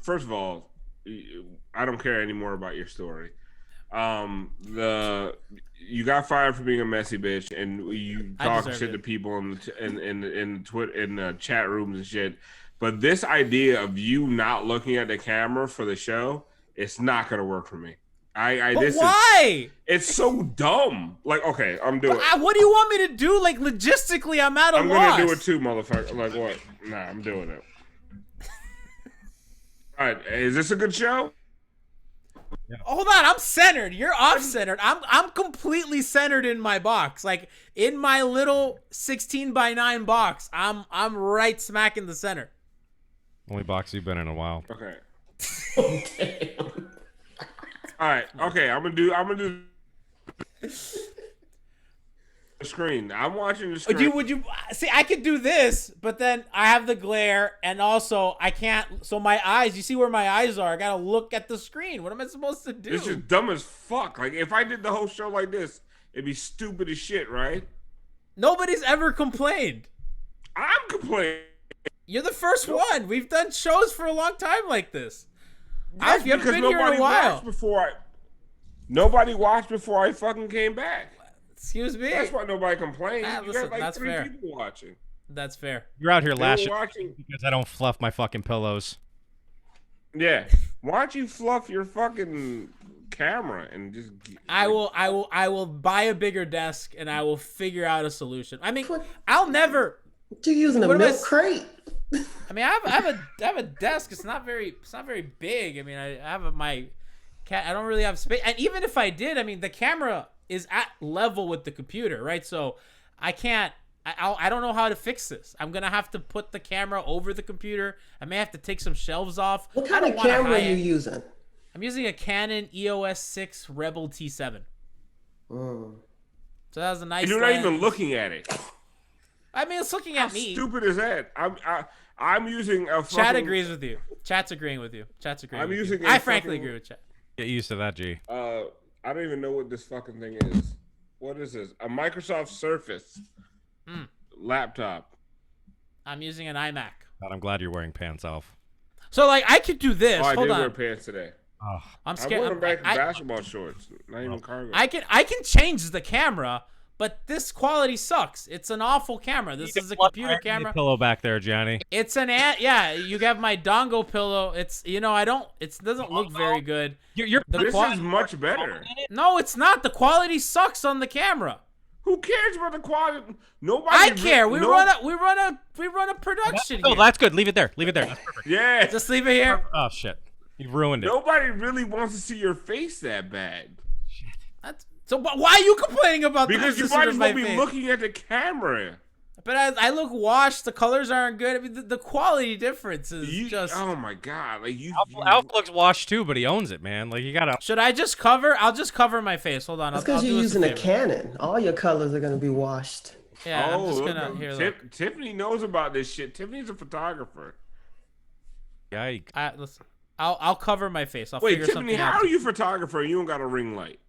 first of all, I don't care anymore about your story. You got fired for being a messy bitch, and you talk shit to people in the chat rooms and shit. But this idea of you not looking at the camera for the show, it's not gonna work for me. Why? It's so dumb. Like, okay, I'm doing it. What do you want me to do? Like, logistically, I'm at a loss. I'm gonna do it too, motherfucker. Like, what? Nah, I'm doing it. All right, is this a good show? Yeah. Hold on, I'm centered. You're off centered. I'm completely centered in my box. Like, in my little 16:9 box, I'm right smack in the center. Only box you've been in a while. Okay. All right. Okay, I'm gonna do the screen. I'm watching the screen. Would you see? I could do this, but then I have the glare, and also I can't. So my eyes, you see where my eyes are? I gotta look at the screen. What am I supposed to do? It's just dumb as fuck. Like, if I did the whole show like this, it'd be stupid as shit, right? Nobody's ever complained. I'm complaining. You're the first one. We've done shows for a long time like this. That's you haven't been here in a while. Nobody watched before I fucking came back. Excuse me. That's why nobody complained. You listen, got like that's 3 fair. people watching. That's fair. You're out here lashing watching because I don't fluff my fucking pillows. Yeah. Why don't you fluff your fucking camera and just? I will buy a bigger desk and I will figure out a solution. I mean, I'll never. You're using a milk crate. I mean, I have a desk. It's not very big. I mean, I have my cat. I don't really have space. And even if I did, I mean, the camera is at level with the computer, right? So I can't. I don't know how to fix this. I'm gonna have to put the camera over the computer. I may have to take some shelves off. What kind of camera are you using? I'm using a Canon EOS 6 Rebel T7. So that was a nice. You're not even looking at it. I mean, it's looking at How me. stupid is that? I'm using a fucking... Chat agrees with you. Chat's agreeing with you. Chat's agreeing. I'm with using you. a I frankly fucking- agree with chat. Get used to that, G. I don't even know what this fucking thing is. What is this? A Microsoft Surface laptop. I'm using an iMac. God, I'm glad you're wearing pants, Alf. So like I could do this. I Hold did on. wear pants today. Oh, I'm I'm scared. wearing back I, basketball shorts, not even cargo. I can change the camera, but this quality sucks. It's an awful camera. This is a computer camera. Pillow back there, Johnny. It's an yeah. You have my dongo pillow. It's I don't. It doesn't look very good. You're This is much better. No, it's not. The quality sucks on the camera. Who cares about the quality? Nobody. I care. We no- run a production. Oh, here. that's good. Leave it there. Leave it there. That's perfect. Yeah. Just leave it here. Oh shit, you ruined it. Nobody really wants to see your face that bad. So why are you complaining about the Because you position might of as my well be face? looking at the camera. But I look washed. The colors aren't good. I mean, the quality difference is just. Oh my god! Like Alf looks washed too, but he owns it, man. Like you gotta. Should I just cover? I'll just cover my face. Hold on. That's I'll because do you're us using a favor. Canon. All your colors are gonna be washed. Yeah, I'm just look, gonna here. Look. Tiffany knows about this shit. Tiffany's a photographer. Yikes. Listen. I'll cover my face. I'll Wait, figure Tiffany, something out. how are you a photographer and you don't got a ring light?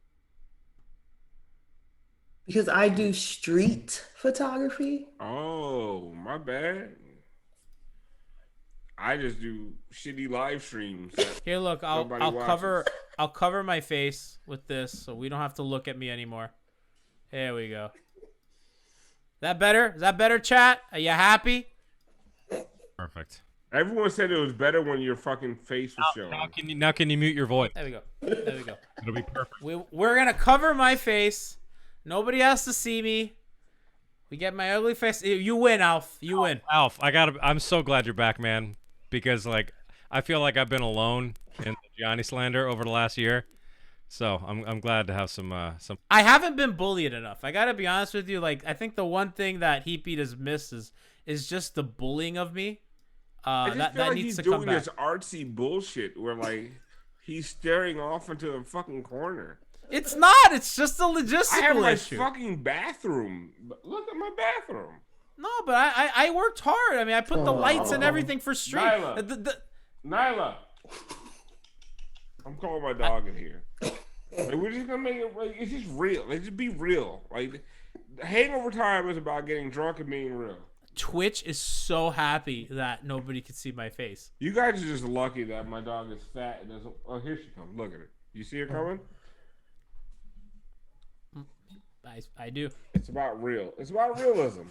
Because I do street photography. Oh, my bad. I just do shitty live streams. Here, look. I'll Nobody I'll cover my face with this, so we don't have to look at me anymore. There we go. That better? Is that better, chat? Are you happy? Perfect. Everyone said it was better when your fucking face was showing. Now can you mute your voice? There we go. There we go. It'll be perfect. We're gonna cover my face. Nobody has to see me. We get my ugly face. You win, Alf. You win. Alf, I'm so glad you're back, man. Because like I feel like I've been alone in the Gianni slander over the last year. So I'm glad to have some. I haven't been bullied enough. I gotta be honest with you. Like I think the one thing that Heatbeat has missed is just the bullying of me. I just feel that like needs he's to come doing back. this artsy bullshit where like he's staring off into a fucking corner. It's not. It's just a I have logistical my issue. fucking bathroom. Look at my bathroom. No, but I worked hard. I mean, I put the lights and everything for stream. Nyla. Nyla. I'm calling my dog in here. Like, we're just gonna make it. Like, it's just real. Like, just be real. Like, hangover time is about getting drunk and being real. Twitch is so happy that nobody can see my face. You guys are just lucky that my dog is fat and doesn't. Oh, here she comes. Look at her. You see her coming? I do. It's about real. It's about realism.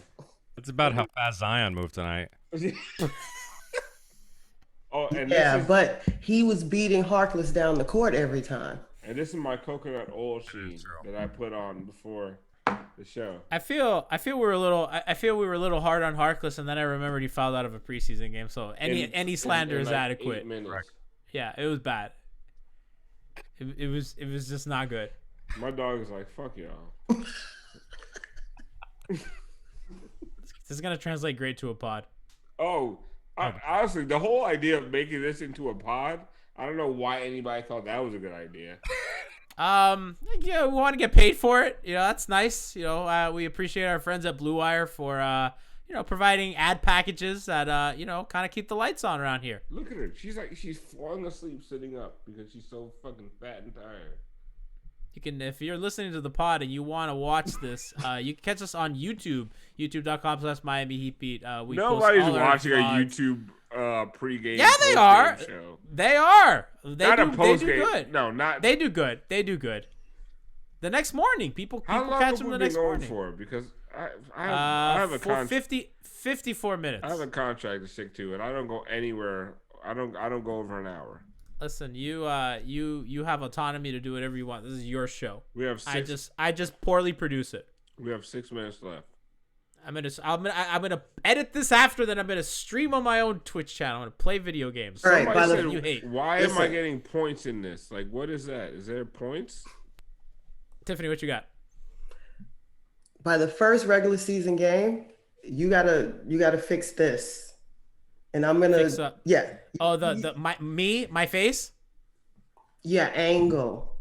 It's about how fast Zion moved tonight. Oh, and Yeah, this is, but he was beating Harkless down the court every time. and this is my coconut oil sheen that I put on before the show. I feel we were a little hard on Harkless, and then I remembered he fouled out of a preseason game. So any slander is like adequate. 8 minutes. Yeah, it was bad. It was just not good. My dog is like, fuck y'all. This is gonna translate great to a pod. Oh, honestly, the whole idea of making this into a pod, I don't know why anybody thought that was a good idea. Yeah, we want to get paid for it. You know, that's nice. You know, we appreciate our friends at Blue Wire for providing ad packages that kind of keep the lights on around here. Look at her. She's falling asleep sitting up because she's so fucking fat and tired. You can, if you're listening to the pod and you want to watch this, you can catch us on YouTube, youtube.com/Miami Heatbeat. Nobody's watching a YouTube pregame. Yeah, they are. Show. They are. They Not do, a post they do game. good. No, not. They do good. They do good. The next morning, people How long catch have them we the been next going morning. for? Because I have a For contract. 54 minutes. I have a contract to stick to, and I don't go anywhere. I don't go over an hour. Listen, you have autonomy to do whatever you want. This is your show. We have I just poorly produce it. We have 6 minutes left. I'm gonna edit this after. Then I'm gonna stream on my own Twitch channel. I'm gonna play video games. All right, Somebody by said, the- you hate. why am I Listen. getting points in this? Like, what is that? Is there points? Tiffany, what you got? By the first regular season game, you gotta fix this, and I'm gonna Fix up. yeah. Oh, my face. Yeah, angle.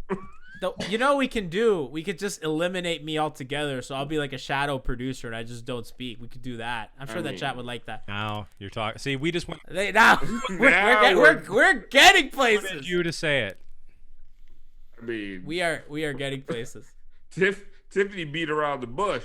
You know what we can do? We could just eliminate me altogether, so I'll be like a shadow producer and I just don't speak. We could do that. I'm sure that chat would like that. Now you're talking. See, we just went. Now we're getting places. You to say it. I mean, We are getting places. Tiffany beat around the bush,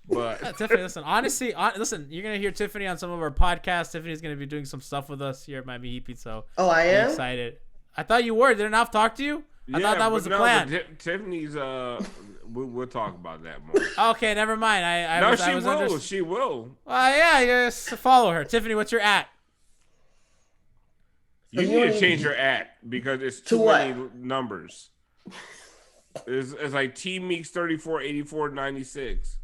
but Tiffany, listen. Honestly, listen. You're gonna hear Tiffany on some of our podcasts. Tiffany's gonna be doing some stuff with us here at Miami Heat. So Oh, I I'm am. excited. I thought you were. Didn't I talk to you? I thought that was the plan. Tiffany's we'll talk about that more. Okay, never mind. She will. Yeah, just follow her. Tiffany, what's your at? You need to change your at because it's too many numbers. It's like T Meeks 34 84 96.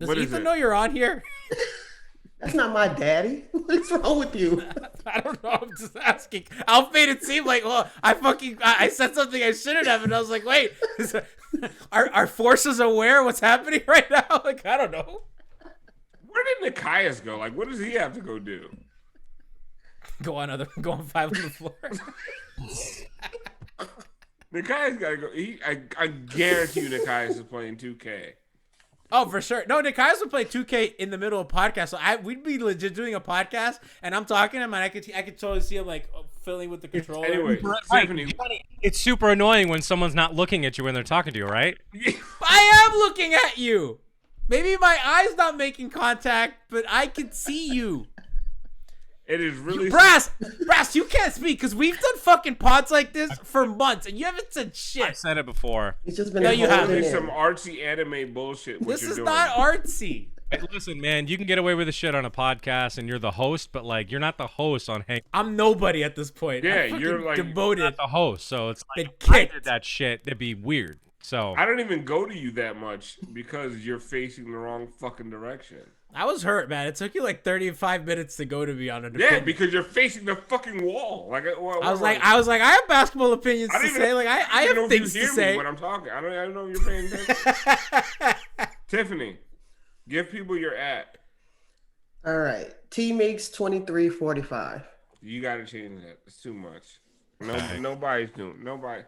Does Ethan know you're on here? That's not my daddy. What's wrong with you? I don't know. I'm just asking. Alf made it seem like, well, I said something I shouldn't have, and I was like, wait, are forces aware of what's happening right now? Like, I don't know. Where did Nekias go? Like, what does he have to go do? Go on 5 on the floor. Nekias gotta go. I guarantee you, Nekias is playing 2K. Oh, for sure. No, Nekias would play 2K in the middle of podcast. So we'd be legit doing a podcast, and I'm talking to him, and I could totally see him like fiddling with the controller. Anyway, Tiffany, it's super annoying when someone's not looking at you when they're talking to you, right? I am looking at you. Maybe my eye's not making contact, but I can see you. It is really Brass, you can't speak because we've done fucking pods like this for months, and you haven't said shit. I've said it before. It's just been. No, you haven't. some artsy anime bullshit. This is not artsy. Hey, listen, man, you can get away with the shit on a podcast, and you're the host, but like you're not the host on Hangover. I'm nobody at this point. Yeah, I'm you're like devoted. Not the host, so it's like Been if I kicked. did that shit, that'd be weird. So I don't even go to you that much because you're facing the wrong fucking direction. I was hurt, man. It took you like 35 minutes to go to me on a Yeah, because you're facing the fucking wall. Like I was like, I have basketball opinions to say. Like I have things to say when I'm talking. I don't know if you're paying attention. Tiffany, give people your at. All right. T Meeks 2345. You got to change that. It's too much. Nobody's doing. Nobody.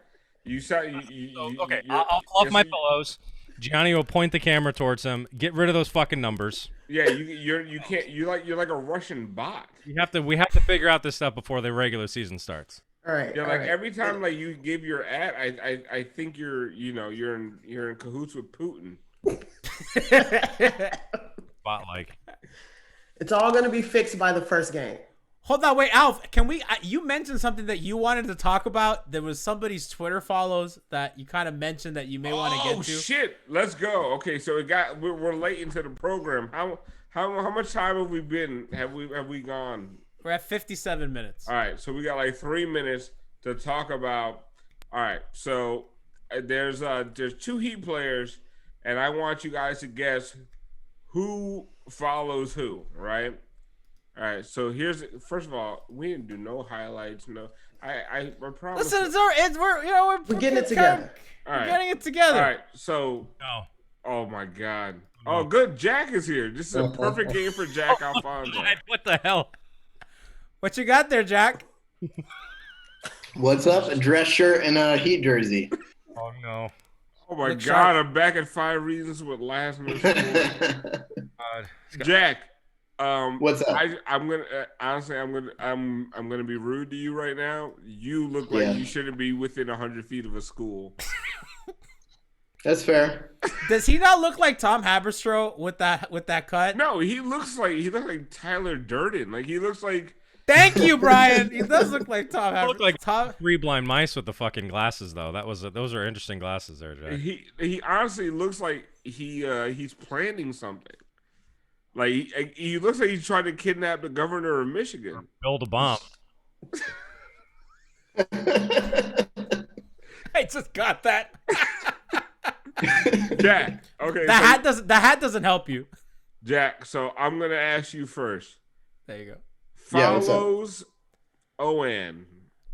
okay, I'll pull off my pillows. Gianni will point the camera towards him. Get rid of those fucking numbers. Yeah, you can't. You're like a Russian bot. We have to figure out this stuff before the regular season starts. All right. Yeah, all like right. every time like you give your at, I think you're in cahoots with Putin. Bot like. It's all going to be fixed by the first game. Hold on, wait, Alf. Can we? You mentioned something that you wanted to talk about. There was somebody's Twitter follows that you kind of mentioned that you may want to get to. Oh shit! Let's go. Okay, so we're late into the program. How much time have we been? Have we gone? We're at 57 minutes. All right, so we got like 3 minutes to talk about. All right, so there's 2 Heat players, and I want you guys to guess who follows who. Right. All right, so first of all, we didn't do no highlights. No, I promise. Listen, we're getting it together. All right. We're getting it together. All right, so. Oh my God. Oh, good. Jack is here. This is a perfect game for Jack Alfonso. God, what the hell? What you got there, Jack? What's up? A dress shirt and a Heat jersey. Oh no. Oh my Look God! sharp. I'm back at 5 reasons with last minute. Jack. What's up? I'm gonna honestly, I'm gonna be rude to you right now. You look like you shouldn't be within 100 feet of a school. That's fair. Does he not look like Tom Haberstroh with that cut? No, he looks like Tyler Durden. Like he looks like. Thank you, Brian. He does look like Tom Haberstroh. Look like Tom. 3 blind mice with the fucking glasses, though. Those are interesting glasses there, Jack. He honestly looks like he's planning something. Like he looks like he's trying to kidnap the governor of Michigan. Build a bomb. I just got that. Jack, okay. The hat doesn't help you. Jack, so I'm gonna ask you first. There you go. Follows OAN.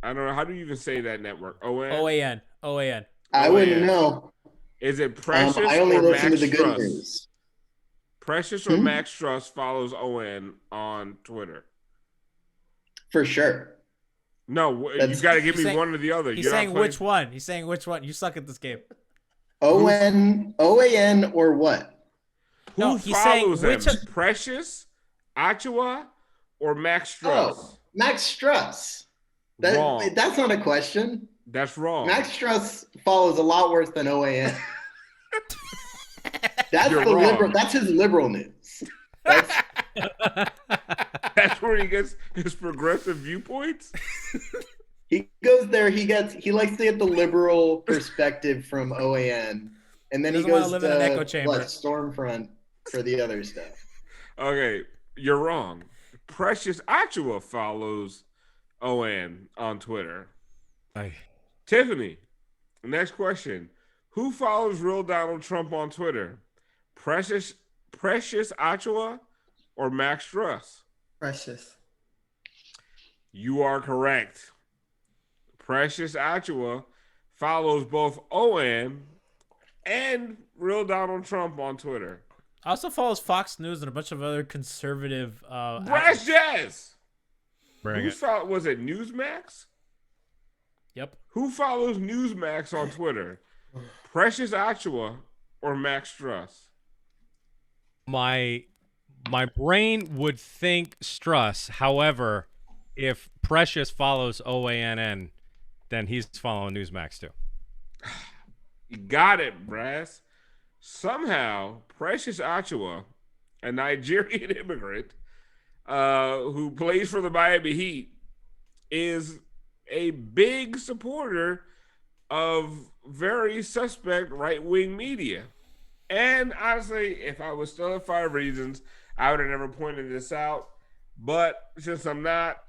I don't know, how do you even say that network? OAN. OAN. I wouldn't know. Is it Precious I only or listen Max to the good Strus? news. Precious or Max Strus follows OAN on Twitter? For sure. No, you got to give me one or the other. He's saying which one. He's saying which one. You suck at this game. OAN or what? Who follows them? Precious, Achiuwa, or Max Strus? Oh, Max Strus. Wrong. That's not a question. That's wrong. Max Strus follows a lot worse than OAN. That's wrong. liberal. That's his liberal news. That's where he gets his progressive viewpoints. He goes there. He likes to get the liberal perspective from OAN, and then he goes to Stormfront for the other stuff. Okay, you're wrong. Precious Achiuwa follows OAN on Twitter. Tiffany, next question. Who follows real Donald Trump on Twitter? Precious Achiuwa or Max Strus? Precious. You are correct. Precious Achiuwa follows both OAN and real Donald Trump on Twitter. Also follows Fox News and a bunch of other conservative BrassJazz. Was it Newsmax? Yep. Who follows Newsmax on Twitter? Precious Achiuwa or Max Strus? My brain would think Strus. However, if Precious follows OANN, then he's following Newsmax too. You got it, Brass. Somehow, Precious Achiuwa, a Nigerian immigrant who plays for the Miami Heat, is a big supporter of very suspect right-wing media. And honestly, if I was still at 5 Reasons, I would have never pointed this out. But since I'm not,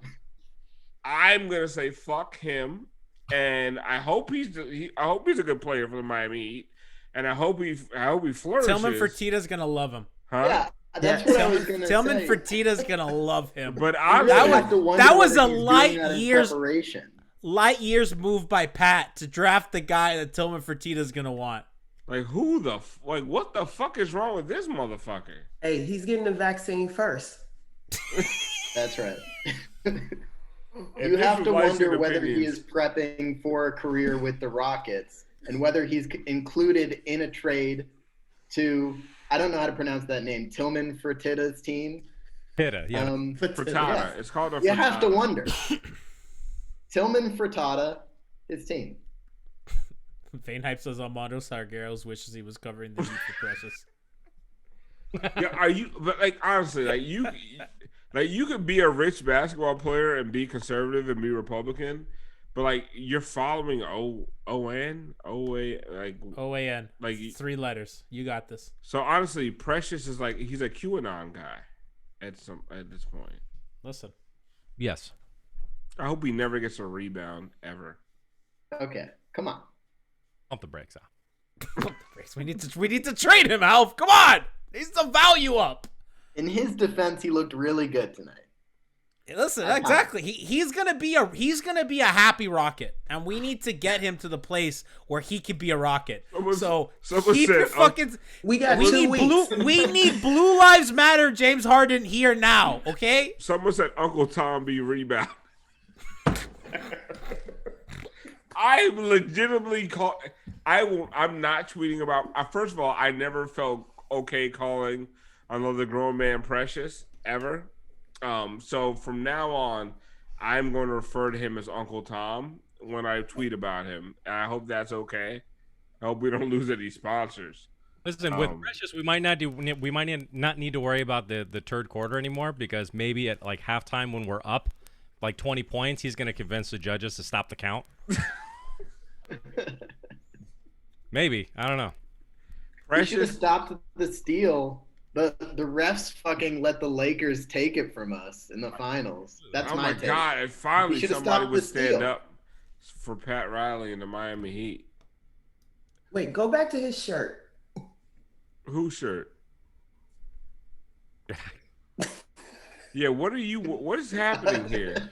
I'm gonna say fuck him. And I hope he's a good player for the Miami Heat. And I hope he flourishes. Tillman Fertitta's gonna love him. Huh? Yeah, that's what I was gonna say. Tillman Fertitta's gonna love him. But that was a light years move by Pat to draft the guy that Tillman Fertitta's gonna want. Like what the fuck is wrong with this motherfucker? Hey, he's getting the vaccine first. That's right. You have to wonder whether he is prepping for a career with the Rockets and whether he's included in a trade to, I don't know how to pronounce that name, Tillman Fertitta's team. Fertitta, yeah. Fertitta. Yeah. It's called a Fertitta. You have to wonder. Tillman Fertitta, his team. Vane Hype says Armando Salgueros wishes he was covering the Heat for Precious. Yeah, honestly, you could be a rich basketball player and be conservative and be Republican, but you're following OAN, like 3 letters. You got this. So honestly, Precious is he's a QAnon guy at this point. Listen. Yes. I hope he never gets a rebound ever. Okay, come on. Pump the brakes out. We need to trade him, Alf. Come on. Needs some value up. In his defense, he looked really good tonight. Listen, exactly. He's gonna be a a happy Rocket, and we need to get him to the place where he can be a Rocket. Keep your fucking. We need Blue Lives Matter. James Harden here now. Okay. Someone said Uncle Tom be rebound. I legitimately I'm not tweeting about. First of all, I never felt okay calling another grown man Precious ever. So from now on, I'm going to refer to him as Uncle Tom when I tweet about him. And I hope that's okay. I hope we don't lose any sponsors. Listen, with Precious, we might not need to worry about the third quarter anymore, because maybe at halftime when we're up 20 points, he's going to convince the judges to stop the count. Maybe, I don't know. Precious should have stopped the steal. The refs fucking let the Lakers take it from us in the finals. That's my take. Oh my God! And finally, somebody would stand up for Pat Riley and the Miami Heat. Wait, go back to his shirt. Whose shirt? Yeah, what is happening here?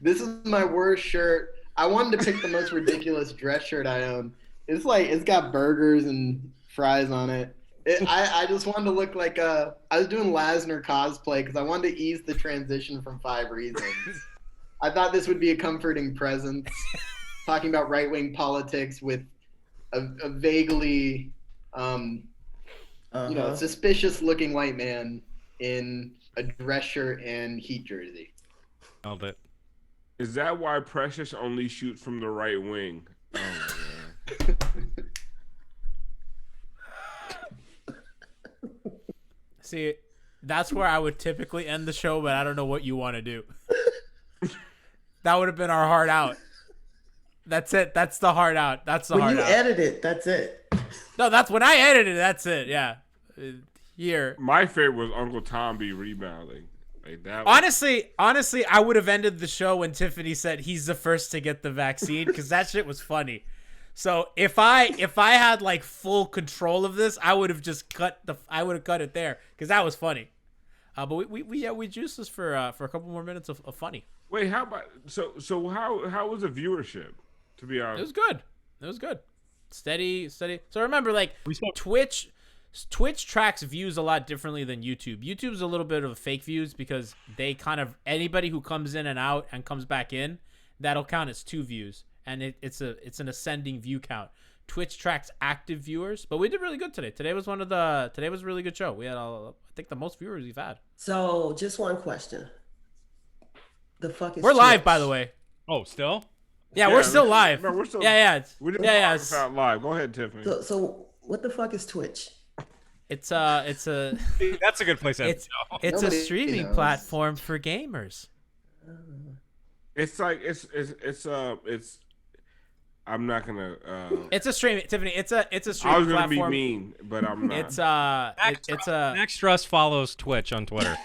This is my worst shirt. I wanted to pick the most ridiculous dress shirt I own. It's got burgers and fries on it. I just wanted to look like I was doing Lasner cosplay because I wanted to ease the transition from 5 Reasons. I thought this would be a comforting presence, talking about right-wing politics with a vaguely, suspicious-looking white man in a dress shirt and Heat jersey. Nailed it. Is that why Precious only shoots from the right wing? Oh, See, that's where I would typically end the show, but I don't know what you want to do. That would have been our hard out. That's it. That's the hard out. That's the when hard you out. edit it, that's it. No, that's when I edited it. That's it. Yeah. Here. My favorite was Uncle Tom be rebounding. Like that. Honestly, I would have ended the show when Tiffany said he's the first to get the vaccine because that shit was funny. So if I had like full control of this, I would have just cut it there because that was funny. But we juiced this for a couple more minutes of funny. Wait, how about so how was the viewership? To be honest, It was good. Steady. So remember, like Twitch tracks views a lot differently than YouTube. YouTube's a little bit of fake views because they kind of anybody who comes in and out and comes back in, that'll count as 2 views. And it's an ascending view count. Twitch tracks active viewers, but we did really good today. Today was a really good show. We had I think the most viewers we've had. So just one question. The fuck is We're Twitch? live, by the way. Oh, still? Yeah, we're still live. No, we're still. Yeah. We didn't talk about live. Go ahead, Tiffany. So what the fuck is Twitch? It's a That's a good place to end. it's a Nobody streaming knows. platform for gamers. It's like it's. I'm not gonna. It's a streaming, Tiffany. It's a I streaming was gonna platform. be mean, but I'm not. It's Max Strus follows Twitch on Twitter.